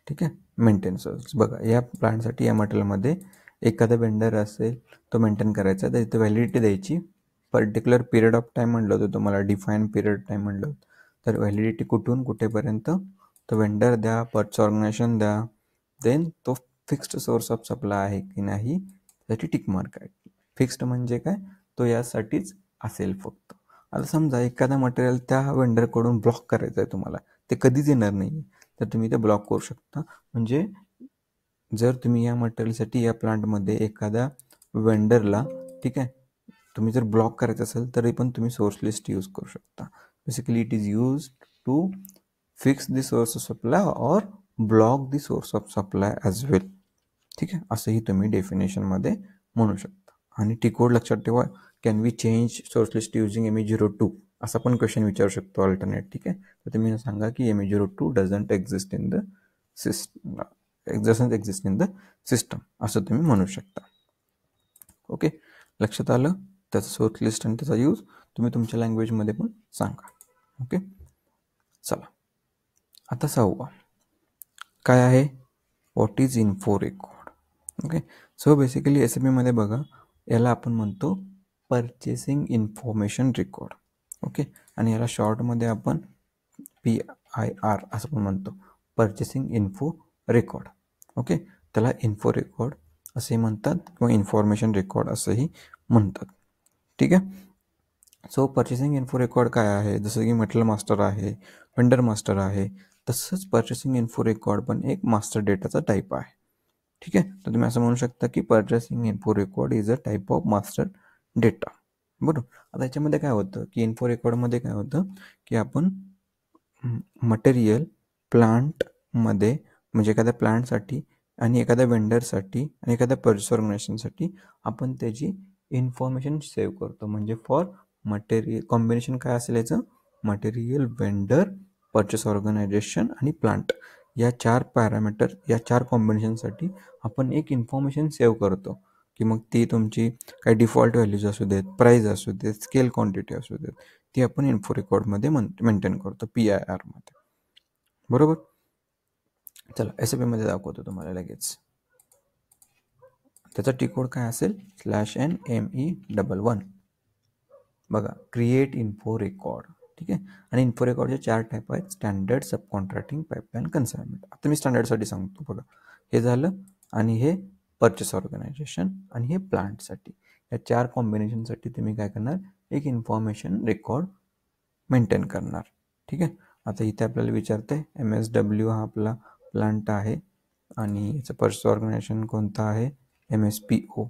ठीक आहे, मेंटेन सोर्स. बघा या प्लांटसाठी या मटेरियलमध्ये एखादा वेंडर असेल तो मेंटेन करायचा, तर इथे व्हॅलिडिटी द्यायची. पर्टिक्युलर पिरियड ऑफ टाईम म्हणलं होतं तुम्हाला, डिफाईन पिरियड टाईम म्हणलं होतं, तर व्हॅलिडिटी कुठून कुठेपर्यंत, तो वेंडर द्या, पर्चेस ऑर्गनायझेशन द्या, देन तो फिक्स्ड सोर्स ऑफ सप्लाय आहे की नाही त्याची टिक मार्क आहे. फिक्स्ड म्हणजे काय, तो यासाठीच असेल फक्त. आता समजा एखादा मटेरियल त्या वेंडरकडून ब्लॉक करायचं आहे तुम्हाला, ते कधीच येणार नाही, तर तुम्ही ते ब्लॉक करू शकता. म्हणजे जर तुम्ही या मटेरियलसाठी या प्लांटमध्ये एखादा वेंडरला, ठीक आहे, तुम्ही जर ब्लॉक करायचं असेल तरी पण तुम्ही सोर्स लिस्ट यूज करू शकता. Basically it is use to fix the source of supply और block the source of supply as well. ठीक आहे, असंही तुम्ही डेफिनेशनमध्ये म्हणू शकता. आणि टी कोड लक्षात ठेवा, can we change source list using ME02 असा पण क्वेश्चन विचारू शकतो अल्टरनेट. ठीक आहे, तर तुम्ही सांगा की ME02 doesn't exist in the system असं तुम्ही म्हणू शकता. ओके, लक्षात आलं. त्याचं सोर्स लिस्ट आणि त्याचा यूज तुम्ही तुमच्या लँग्वेजमध्ये पण सांगा. ओके, चला आता 6वा काय आहे, what is info record. Okay, so basically SAPमध्ये बघा, याला आपण म्हणतो परचेसिंग इन्फॉर्मेशन रेकॉर्ड. ओके, आणि याला शॉर्टमध्ये आपण PIR असं पण म्हणतो, परचेसिंग इन्फो रेकॉर्ड. ओके, त्याला इन्फो रेकॉर्ड असेही म्हणतात किंवा इन्फॉर्मेशन रेकॉर्ड असंही म्हणतात. ठीक आहे, सो परचेसिंग इन्फो रेकॉर्ड काय आहे, जसं की मटेरियल मास्टर आहे, वेंडर मास्टर आहे, तसंच परचेसिंग इन्फो रेकॉर्ड पण एक मास्टर डेटाचा टाईप आहे. ठीक आहे, तर तुम्ही असं म्हणू शकता की purchasing info record is a type of master data. बरोबर. आता याच्यामध्ये काय होतं की इन्फो रेकॉर्डमध्ये काय होतं की आपण मटेरियल प्लांटमध्ये, म्हणजे एखाद्या प्लांटसाठी आणि एखाद्या वेंडरसाठी आणि एखाद्या परचेस ऑर्गनायझेशनसाठी आपण त्याची इन्फॉर्मेशन सेव्ह करतो. म्हणजे फॉर मटेरियल कॉम्बिनेशन काय असेल याचं, मटेरियल, वेंडर, परचेस ऑर्गनायझेशन आणि प्लांट, या 4 पॅरामीटर, या 4 कॉम्बिनेशनसाठी आपण एक इन्फॉर्मेशन सेव्ह करतो. की मग ती तुमची काही डिफॉल्ट व्हॅल्यूज असू देत, प्राईज असू देत, स्केल क्वांटिटी असू देत, ती आपण इन्फो रेकॉर्डमध्ये मेंटेन करतो, PIR मध्ये. बरोबर. चला SAPमध्ये दाखवतो तुम्हाला लगेच. त्याचा टी कोड काय असेल, /NME11. बघा, क्रिएट इन्फो रेकॉर्ड. ठीक आहे, आणि इन्फो रेकॉर्डचे 4 टाईप आहेत, स्टँडर्ड, सब कॉन्ट्रॅक्टिंग, पाईपलाईन, कन्साइनमेंट. आता मी स्टँडर्डसाठी सांगतो. बघा, हे झालं, आणि हे परचेस ऑर्गनायझेशन, आणि हे प्लांटसाठी. या 4 कॉम्बिनेशनसाठी तुम्ही काय करणार, एक इन्फॉर्मेशन रेकॉर्ड मेंटेन करणार. ठीक आहे, आता इथे आपल्याला विचारते MSW हा आपला प्लांट आहे आणि याचं परचेस ऑर्गनायझेशन कोणतं आहे, MSPO.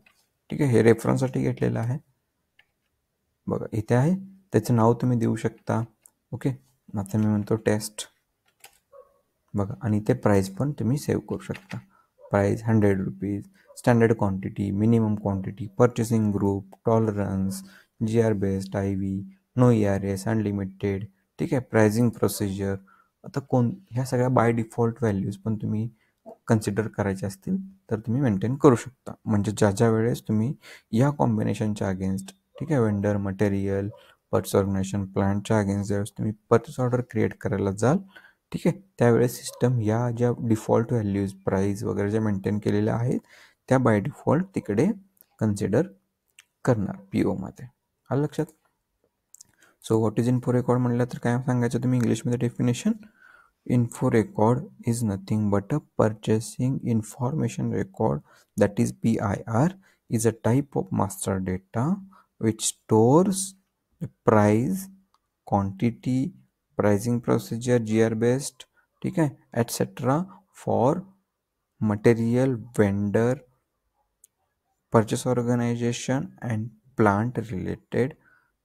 ठीक आहे, हे रेफरन्ससाठी घेतलेलं आहे. बघा इथे आहे, त्याचं नाव तुम्ही देऊ शकता. ओके, आता मी म्हणतो टेस्ट. बघा, आणि इथे प्राईस पण तुम्ही सेव्ह करू शकता. Price 100 rupees, standard quantity, minimum quantity, purchasing group, tolerance, GR based, IV, no ERS, unlimited. ठीक आहे, प्राइसिंग प्रोसिजर. आता ह्या सगळ्या बाय डिफॉल्ट व्हॅल्यूज पण तुम्ही कन्सिडर करायचे असतील तर तुम्ही मेंटेन करू शकता. म्हणजे ज्या वेळेस तुम्ही या कॉम्बिनेशनच्या अगेन्स्ट, ठीक आहे, वेंडर, मटेरियल, परचेस ऑर्गनायझेशन, प्लांटच्या अगेन्स्ट ज्यावेळेस तुम्ही परचेस ऑर्डर क्रिएट करायला जाल, ठीक आहे, त्यावेळेस सिस्टम या ज्या डिफॉल्ट व्हॅल्यूज, प्राईस वगैरे ज्या मेंटेन केलेल्या आहेत त्या बाय डिफॉल्ट तिकडे कन्सिडर करणार POमध्ये. आलं लक्षात. So what is info record म्हणलं तर काय सांगायचं तुम्ही इंग्लिशमध्ये definition, info record is nothing but a purchasing information record that is PIR is a type of master data which stores the price, quantity, pricing procedure, GR based, ठीक है, etc. for material, vendor, purchase organization and plant related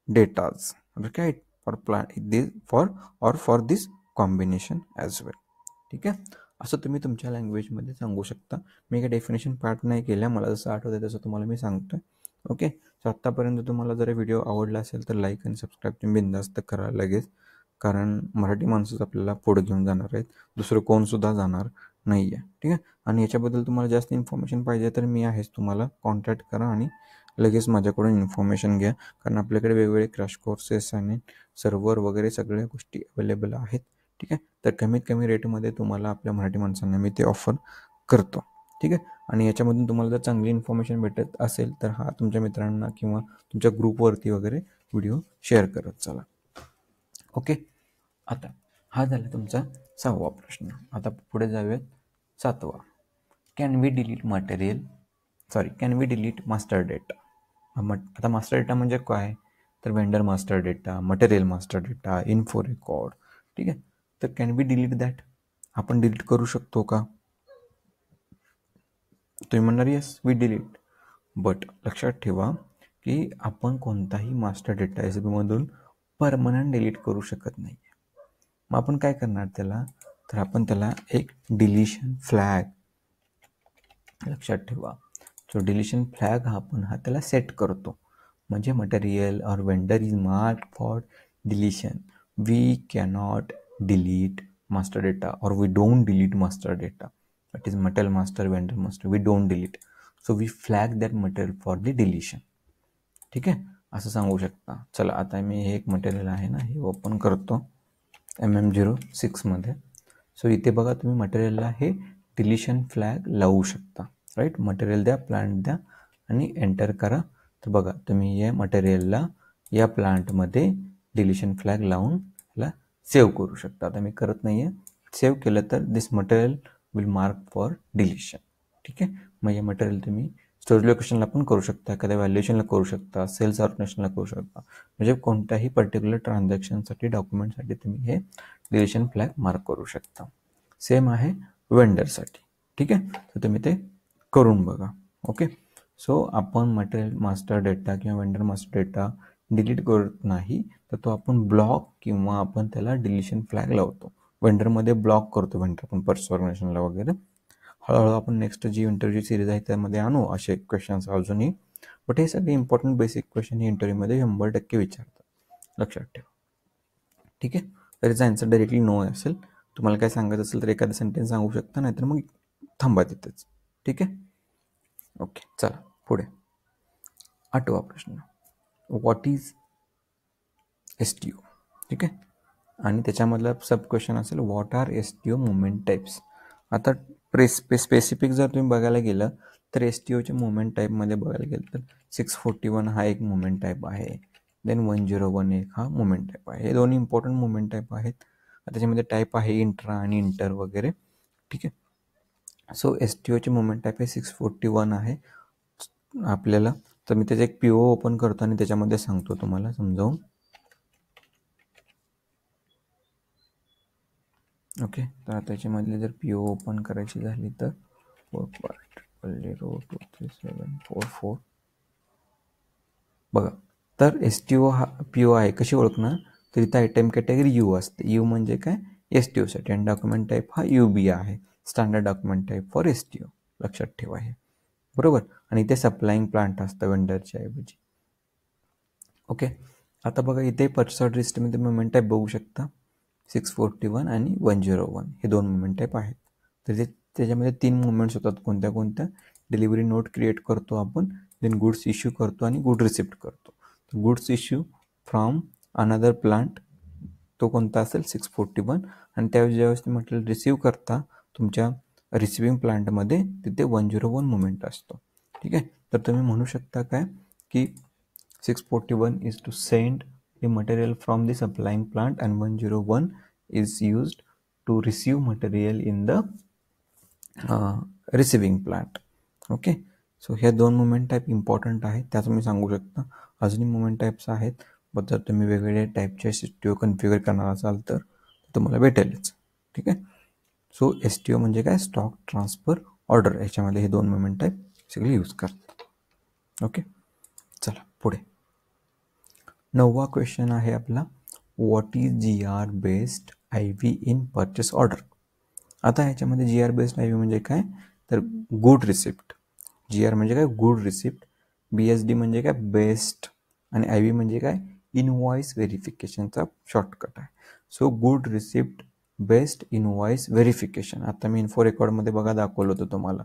datas, right, for plant this for this combination as well. ठीक आहे, असं तुम्ही तुमच्या लँग्वेजमध्ये सांगू शकता. मी काही डेफिनेशन पार्ट नाही केल्या, मला जसं आठवतं आहे तसं तुम्हाला मी सांगतो आहे. ओके, सो आत्तापर्यंत तुम्हाला जर व्हिडिओ आवडला असेल तर लाईक आणि सबस्क्राईब तुम्ही बिंदास्त करा लगेच, कारण मराठी माणसंच आपल्याला पुढे घेऊन जाणार आहेत, दुसरं कोणसुद्धा जाणार नाही आहे. ठीक आहे, आणि याच्याबद्दल तुम्हाला जास्त इन्फॉर्मेशन पाहिजे तर मी आहेच, तुम्हाला कॉन्टॅक्ट करा आणि लगेच माझ्याकडून इन्फॉर्मेशन घ्या, कारण आपल्याकडे वेगवेगळे क्रॅश कोर्सेस आणि सर्व्हर वगैरे सगळ्या गोष्टी अवेलेबल आहेत. ठीक आहे, तर कमीत कमी रेटमध्ये तुम्हाला आपल्या मराठी माणसांना मी ते ऑफर करतो. ठीक आहे, आणि याच्यामधून तुम्हाला जर चांगली इन्फॉर्मेशन भेटत असेल तर हा तुमच्या मित्रांना किंवा तुमच्या ग्रुपवरती वगैरे व्हिडिओ शेअर करत चला. ओके, आता हा झाला तुमचा 6वा प्रश्न. आता पुढे जाऊयात 7वा. Can we delete master data. आता मास्टर डेटा म्हणजे काय, तर vendor master data, material master data, info record. ठीक आहे, तर कॅन वी डिलीट दॅट, आपण डिलीट करू शकतो का. तुम्ही म्हणणार येस वी डिलीट, बट लक्षात ठेवा की आपण कोणताही master data SAP permanent delete करू शकत नाही. मग आपण काय करणार त्याला, तर आपण त्याला एक डिलिशन फ्लॅग, लक्षात ठेवा, सो डिलिशन फ्लॅग आपण त्याला सेट करतो. म्हणजे मटेरियल और vendor is marked for deletion, we cannot delete master data और we don't delete master data, that is material master, vendor master, we don't delete, so we flag that material for the deletion. ठीक आहे, असं सांगू शकता. चला आता मी हे एक मटेरियल आहे ना, हे ओपन करतो MM06 सो इथे बघा तुम्ही मटेरियलला हे डिलिशन फ्लॅग लावू शकता. राईट, मटेरियल द्या, प्लांट द्या आणि एंटर करा. तर बघा तुम्ही या मटेरियलला या प्लांटमध्ये डिलिशन फ्लॅग लावून याला सेव्ह करू शकता. आता मी करत नाही आहे, सेव्ह केलं तर this material will mark for deletion. ठीक आहे, मग या मटेरियल तुम्ही स्टोरेज लोकेशनला पण करू शकता, एखाद्या व्हॅल्युएशनला करू शकता, सेल्स ऑर्गनायझेशनला करू शकता, म्हणजे कोणत्याही पर्टिक्युलर ट्रान्झॅक्शनसाठी, डॉक्युमेंटसाठी तुम्ही हे डिलिशन फ्लॅग मार्क करू शकता. सेम आहे वेंडरसाठी. ठीक आहे, तर तुम्ही ते करून बघा. ओके, सो आपण मटेरियल मास्टर डेटा किंवा वेंडर मास्टर डेटा डिलीट करत नाही, तर तो आपण ब्लॉक किंवा आपण त्याला डिलिशन फ्लॅग लावतो. वेंडरमध्ये ब्लॉक करतो वेंडर आपण पर्स ऑर्गनायझेशनला वगैरे. हळूहळू आपण नेक्स्ट जी इंटरव्ह्यू सिरीज आहे त्यामध्ये आणू असे क्वेश्चन्स अजूनही. बट हे सगळे इम्पॉर्टंट बेसिक क्वेश्चन हे इंटरव्ह्यूमध्ये 100% विचारतात, लक्षात ठेवा. ठीक आहे, तर याचा आन्सर डायरेक्टली नो असेल. तुम्हाला काय सांगायचं असेल तर एखादं सेंटेन्स सांगू शकता, नाहीतर मग थांबा तिथेच. ठीक आहे, ओके, चला पुढे. 8वा प्रश्न, व्हॉट इज STO. ठीक आहे, आणि त्याच्यामधला सब क्वेश्चन असेल what are STO movement types. आता स्पेसिफिक जर तुम्ही बघायला गेलं तर STOच्या मुवमेंट टाईपमध्ये बघायला गेलं तर 641 हा एक मुवमेंट टाईप आहे, देन 1011 एक हा मुवमेंट टाईप आहे. हे दोन्ही इम्पॉर्टंट मुवमेंट टाईप आहेत. त्याच्यामध्ये टाईप आहे इंट्रा आणि इंटर वगैरे. ठीक आहे, सो STOचे मुवमेंट टाईप आहे 641 आहे आपल्याला. तर मी त्याचा एक PO ओपन करतो आणि त्याच्यामध्ये सांगतो तुम्हाला समजावून. ओके, तर त्याच्यामधले जर PO ओपन करायची झाली तर 4.02374 बघा. तर STO हा PO आहे, कशी ओळखणार, तर इथं आयटम कॅटेगरी U असते. U म्हणजे काय, STOसाठी, आणि डॉक्युमेंट टाईप हा UB आहे, standard document type for STO. लक्षात ठेवा हे, बरोबर. आणि इथे सप्लाईंग प्लांट असतं वेंडरच्या ऐवजी. ओके, आता बघा इथे पर्चेस ऑर्डर लिस्टमध्ये मुवमेंट टाईप बघू शकता, 641 आणि 101 हे दोन मुवमेंट टाईप आहेत. तर त्याच्यामध्ये 3 मुवमेंट्स होतात. कोणत्या कोणत्या, डिलिव्हरी नोट क्रिएट करतो आपण, देन गुड्स इश्यू करतो आणि गुड रिसिप्ट करतो. तर goods issue from another plant तो कोणता असेल 641, आणि त्यावेळेस ज्यावेळेस तुम्ही मटेरियल रिसीव्ह करता तुमच्या रिसिविंग प्लांटमध्ये तिथे 101 मुवमेंट असतो. ठीक आहे, तर तुम्ही म्हणू शकता काय की 641 is to send the material from the supplying plant and 101 is used to receive material in the receiving plant. Okay, so ह्या दोन मुवमेंट टाईप इम्पॉर्टंट आहेत, त्या तुम्ही सांगू शकता. अजूनही मुवमेंट टाईप्स आहेत, बट जर तुम्ही वेगवेगळे टाईपचे STO कन्फिगर करणार असाल तर तुम्हाला भेटेलच. ठीक आहे, सो STO म्हणजे काय, स्टॉक ट्रान्सफर ऑर्डर, याच्यामध्ये हे दोन मुवमेंट टाईप सगळे यूज करतात. ओके, चला पुढे. 9वा क्वेश्चन आहे आपला, what is GR based IV in purchase order. आता ह्याच्यामध्ये GR बेस्ड IV म्हणजे काय, तर गुड रिसिप्ट. GR म्हणजे काय, गुड रिसिप्ट. BSD म्हणजे काय, बेस्ट. आणि IV म्हणजे काय, इनवॉइस व्हेरिफिकेशनचा शॉर्टकट आहे. So good receipt best invoice verification. आता मी इन्फो रेकॉर्डमध्ये बघा दाखवलं होतं तुम्हाला.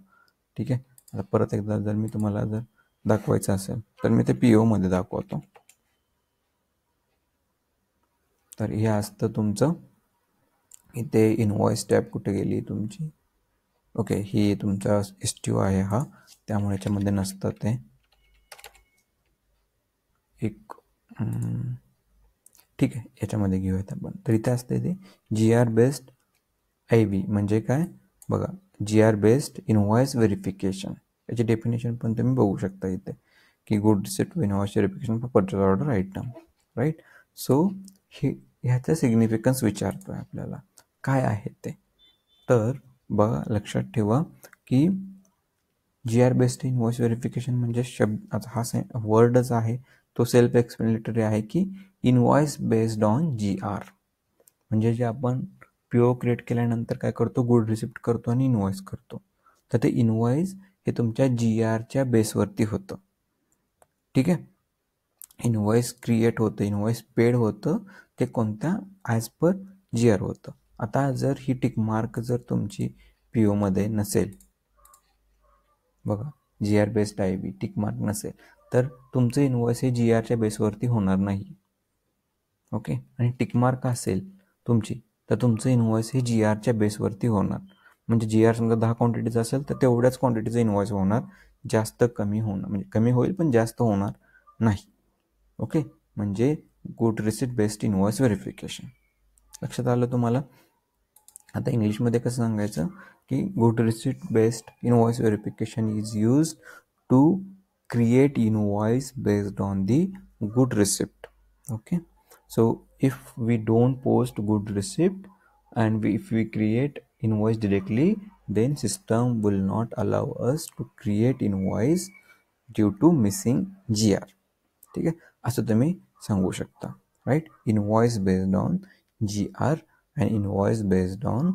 ठीक आहे, आता परत एकदा जर मी तुम्हाला जर दाखवायचं असेल तर मी ते PO मध्ये दाखवतो. तर हे असतं तुमचं, इथे इनवॉइस टॅब कुठे गेली तुमची. ओके, ही तुमचा STO आहे हा, त्यामुळे याच्यामध्ये नसतं ते. एक ठीक आहे, याच्यामध्ये घेऊयात आपण. तर इथे असते ते GR बेस्ड IV म्हणजे काय बघा, GR बेस्ड इनवॉइस व्हेरिफिकेशन. याची डेफिनेशन पण तुम्ही बघू शकता इथे की good receipt invoice verification for purchase order item. Right, so हे ह्याचं सिग्निफिकन्स विचारतो आहे आपल्याला काय आहे ते. तर बघा लक्षात ठेवा की GR बेस्ड इनवॉइस व्हेरिफिकेशन म्हणजे आता हा वर्डच आहे तो सेल्फ एक्सप्लेनेटरी आहे की इनवॉइस बेस्ड ऑन GR, म्हणजे जे आपण PO क्रिएट केल्यानंतर काय करतो, गुड रिसिप्ट करतो आणि इनवॉइस करतो, तर ते इनवॉइस हे तुमच्या GRच्या बेसवरती होतं. ठीक आहे. इनवॉइस क्रिएट होतं, इनवॉइस पेड होतं, ते कोणत्या ॲज पर GR होतं. आता जर ही टिक मार्क जर तुमची PO मध्ये नसेल, बघा GR बेस्ड आहे बी, टिक मार्क नसेल तर तुमचं इनवॉइस हे GRच्या बेसवरती होणार नाही. ओके. आणि टिक मार्क असेल तुमची तर तुमचं इनवॉइस हे GRच्या बेसवरती होणार. म्हणजे GR समजा 10 क्वांटिटीचं असेल तर तेवढ्याच क्वांटिटीचं इनवॉइस होणार, जास्त कमी होणार, म्हणजे कमी होईल पण जास्त होणार नाही. ओके. म्हणजे good receipt based invoice verification. लक्षात आलं तुम्हाला. आता इंग्लिशमध्ये कसं सांगायचं की good receipt based invoice verification is use to create invoice based on the good receipt. Okay. So if we don't post good receipt and if we create invoice directly, then system will not allow us to create invoice due to missing GR. ठीक आहे, असं तुम्ही सांगू शकता. Right. Invoice based on GR and invoice based on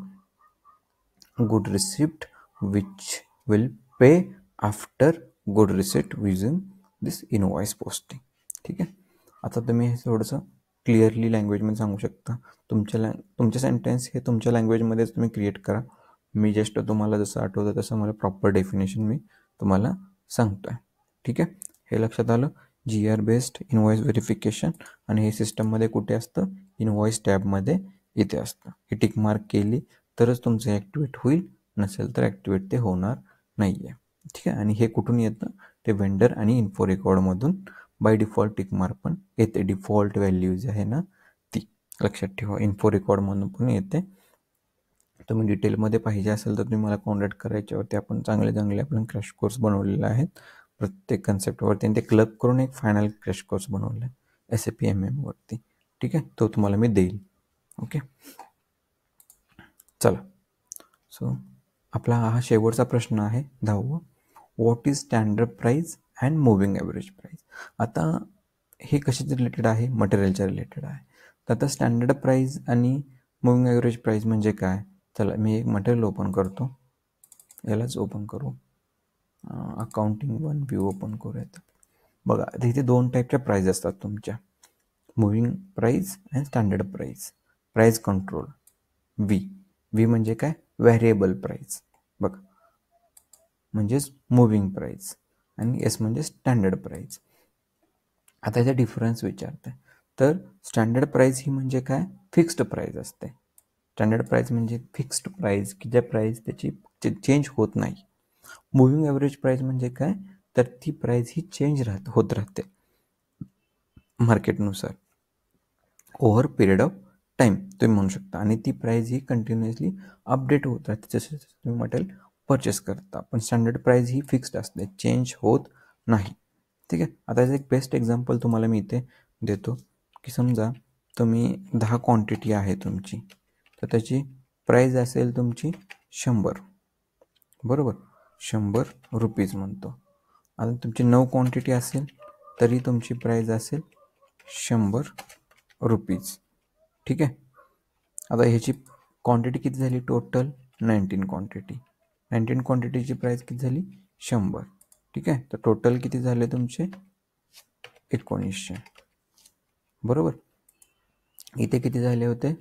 good receipt which will pay after good receipt using this invoice posting. ठीक आहे. आता तुम्ही हे थोडंसं क्लिअरली लँग्वेजमध्ये सांगू शकता. तुमचे सेंटेन्स हे तुमच्या लँग्वेजमध्येच तुम्ही क्रिएट करा. मी जस्ट तुम्हाला जसं आठवतं तसं मला प्रॉपर डेफिनेशन मी तुम्हाला सांगतो आहे. ठीक आहे. हे लक्षात आलं. GR बेस्ड इनवॉइस व्हेरिफिकेशन आणि हे सिस्टममध्ये कुठे असतं, इनवॉइस टॅबमध्ये इथे असतं. ही टिक मार्क केली तरच तुमचं ॲक्टिवेट होईल, नसेल तर ॲक्टिवेट ते होणार नाही आहे. ठीक आहे. आणि हे कुठून येतं, ते वेंडर आणि इन्फो रेकॉर्डमधून बाय डिफॉल्ट टिक मार्क पण येते. डिफॉल्ट व्हॅल्यू जी आहे ना ती लक्षात ठेवा. इन्फो रेकॉर्डमधून पण येते. तुम्ही डिटेलमध्ये पाहिजे असेल तर तुम्ही मला कॉन्टॅक्ट करायच्यावरती आपण चांगले आपण क्रॅश कोर्स बनवलेले आहेत प्रत्येक कन्सेप्टवरती, आणि ते क्लब करून एक फायनल क्रॅश कोर्स बनवला आहे SAP MM वरती. ठीक आहे. तो तुम्हाला मी देईल. ओके. चला. सो आपला हा शेवटचा प्रश्न आहे 10वा. What is standard price and moving average price. आता हे कशाचे रिलेटेड आहे, मटेरियलच्या रिलेटेड आहे. तर आता स्टँडर्ड प्राईज आणि मुव्हिंग ॲव्हरेज प्राईज म्हणजे काय. चला मी एक मटेरियल ओपन करतो, यालाच ओपन करू, अकाउंटिंग 1 व्यू ओपन करूयात. बघा इथे 2 टाईपच्या प्राईज असतात तुमच्या, moving price and standard price. Price control V म्हणजे काय, व्हेरिएबल प्राईज बघा, म्हणजेच मुव्हिंग प्राईज, आणि एस म्हणजे स्टँडर्ड प्राईज. आता याचा डिफरन्स विचारते तर स्टँडर्ड प्राईज ही म्हणजे काय, फिक्स्ड प्राईज असते. स्टँडर्ड प्राईज म्हणजे फिक्स्ड प्राईज की ज्या प्राईज त्याची चेंज होत नाही. मुव्हिंग ॲव्हरेज प्राईज म्हणजे काय, तर ती प्राईज ही चेंज होत राहते मार्केटनुसार ओव्हर पिरियड ऑफ टाईम तुम्ही म्हणू शकता, आणि ती प्राईज ही कंटिन्युअसली अपडेट होत राहते जसे तुम्ही मटेरियल परचेस करता. पण स्टँडर्ड प्राईज ही फिक्स्ड असते, चेंज होत नाही. ठीक आहे. आता याचं एक बेस्ट एक्झाम्पल तुम्हाला मी इथे देतो की समजा तुम्ही 10 क्वांटिटी आहे तुमची, तर त्याची प्राईज असेल तुमची 100, बरोबर, 100 रुपीज म्हणतो. आता तुमची 9 क्वांटिटी असेल तरी तुमची प्राईज असेल 100 रुपीज. ठीक आहे. आता ह्याची क्वांटिटी किती झाली टोटल, 19 क्वांटिटी. 19 क्वांटिटीची प्राईस किती झाली, 100. ठीक आहे. तर टोटल किती झाले तुमचे, 1900, बरोबर. इथे किती झाले होते,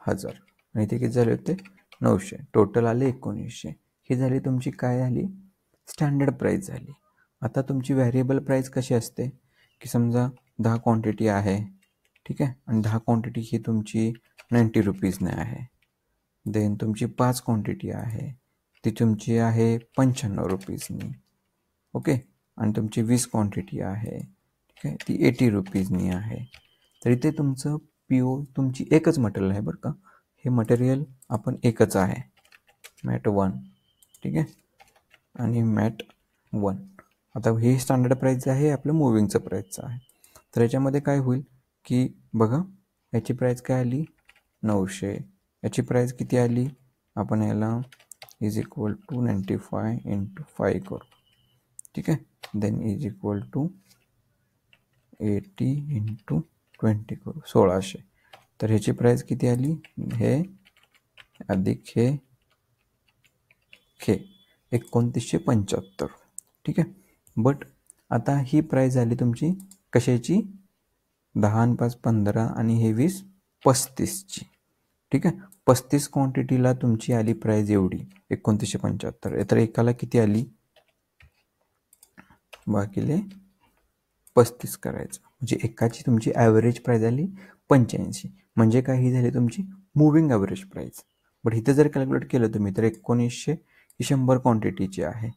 1000, आणि इथे किती झाले होते, 900. टोटल आले 1900. ही झाली तुमची काय झाली, स्टँडर्ड प्राईस झाली. आता तुमची व्हेरिएबल प्राईस कशी असते की समजा 10 क्वांटिटी आहे, ठीक आहे, आणि 10 क्वांटिटी ही तुमची 90 रुपीजने आहे. देन तुमची 5 क्वांटिटी आहे ती तुमची आहे 95 रुपीजनी. ओके. आणि तुमची 20 क्वांटिटी आहे, ठीक आहे, ती 80 रुपीजनी आहे. तर इथे तुमचं PO तुमची एकच मटेरियल आहे बरं का, हे मटेरियल आपण एकच आहे, मॅट 1. ठीक आहे, आणि मॅट 1. आता हे स्टँडर्ड प्राईस आहे, आपलं मुव्हिंगचं प्राईसचं आहे. तर याच्यामध्ये काय होईल की बघा, याची प्राईस काय आली 900, याची प्राईस किती आली, आपण याला इज इक्वल टू 95 × 5 करू. ठीक आहे. Then is equal to 80 into 20 करू 1600. तर ह्याची प्राईस किती आली, हे अधिक हे 2975. ठीक आहे. बट आता ही प्राईस झाली तुमची कशाची, 10 आणि 5 15 आणि हे 20 35ची. ठीक आहे. 35 क्वांटिटीला तुमची आली प्राईज एवढी 2975. तर एकाला किती आली, बाकीले 35 करायचं, म्हणजे एकाची तुमची ॲव्हरेज प्राईज आली 85. म्हणजे काय, ही झाली तुमची मुव्हिंग ॲव्हरेज प्राईज. बट इथे जर कॅल्क्युलेट केलं तुम्ही तर 1900 ही 100 क्वांटिटीची आहे,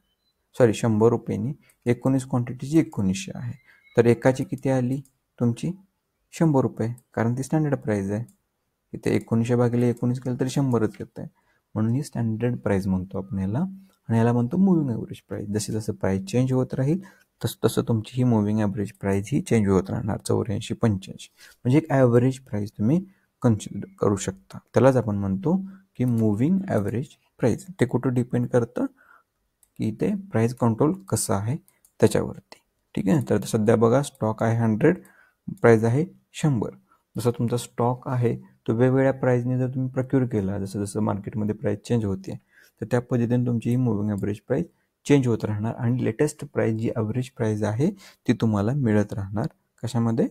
सॉरी 100 रुपयांनी 19 क्वांटिटीची 1900 आहे. तर एकाची किती आली तुमची 100 रुपये, कारण ती स्टँडर्ड प्राईज आहे. इथे 1900 भागिले 19 केलं तरी 100च येत आहे, म्हणून ही स्टँडर्ड प्राईज म्हणतो आपण याला. आणि याला म्हणतो मुव्हिंग ॲव्हरेज प्राईज. जसे जसं प्राईज चेंज होत राहील तसं तसं तुमची ही मुव्हिंग ॲव्हरेज प्राईज ही चेंज होत राहणार. 84 85 म्हणजे एक ॲव्हरेज प्राईज तुम्ही कन्सिडर करू शकता. त्यालाच आपण म्हणतो की मुव्हिंग ॲव्हरेज प्राईज. ते कुठं डिपेंड करतं की ते प्राईस कंट्रोल कसं आहे त्याच्यावरती. ठीक आहे. तर सध्या बघा स्टॉक आहे 100, प्राईज आहे 100. जसं तुमचा स्टॉक आहे तो वेगवेगळ्या प्राईजने जर तुम्ही प्रक्यूर केला, जसं जसं मार्केटमध्ये प्राईस चेंज होते, तर त्या पद्धतीने तुमची ही मुव्हिंग ॲव्हरेज प्राईस चेंज होत राहणार. आणि लेटेस्ट प्राईज जी ॲव्हरेज प्राईज आहे ती तुम्हाला मिळत राहणार कशामध्ये,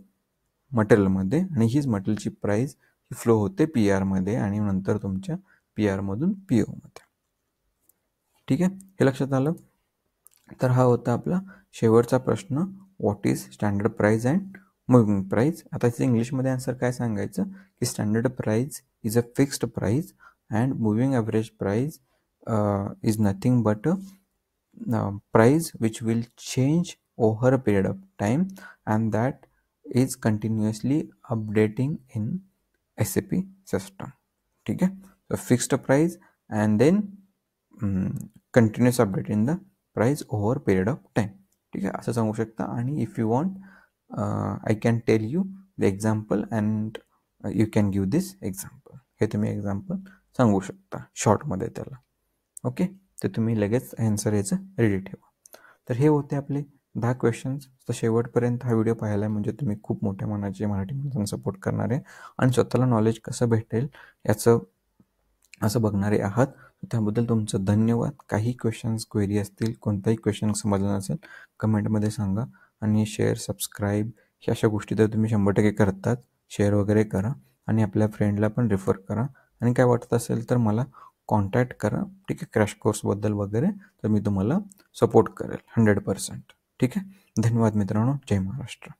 मटेरियलमध्ये. आणि हीच मटेरियलची प्राईज ही फ्लो होते पी आरमध्ये आणि नंतर तुमच्या पी आरमधून पी ओमध्ये. ठीक आहे. हे लक्षात आलं. तर हा होता आपला शेवटचा प्रश्न, what is standard price and moving price. आता त्याचं इंग्लिशमध्ये आन्सर काय सांगायचं की standard price is a fixed price and moving average price is nothing but price which will change over a period of time and that is continuously updating in SAP system. ठीक आहे. So fixed price and then continuous update in the price over period of time. ठीक आहे, असं सांगू शकता. आणि if you want I can tell you the example and you can give this example. हे तुम्ही एक्झाम्पल सांगू शकता शॉर्टमध्ये त्याला. ओके. तर तुम्ही लगेच ॲन्सर याचं रेडी ठेवा. तर हे होते आपले 10 क्वेश्चन्स. तर शेवटपर्यंत हा व्हिडिओ पाहिला म्हणजे तुम्ही खूप मोठ्या मनाचे मराठी माणसांना सपोर्ट करणारे आणि स्वतःला नॉलेज कसं भेटेल याचं असं बघणारे आहात. त्याबद्दल तुमचं धन्यवाद. काही क्वेश्चन्स क्वेरी असतील, कोणताही क्वेश्चन समजला नसेल कमेंटमध्ये सांगा. आणि शेअर सबस्क्राईब ह्या अशा गोष्टी तर तुम्ही 100% करतात. शेअर वगैरे करा आणि आपल्या फ्रेंडला पण रेफर करा. आणि काय वाटत असेल तर मला कॉन्टॅक्ट करा. ठीक आहे. क्रॅश कोर्सबद्दल वगैरे तर मी तुम्हाला सपोर्ट करेल 100%. ठीक आहे. धन्यवाद मित्रांनो. जय महाराष्ट्र.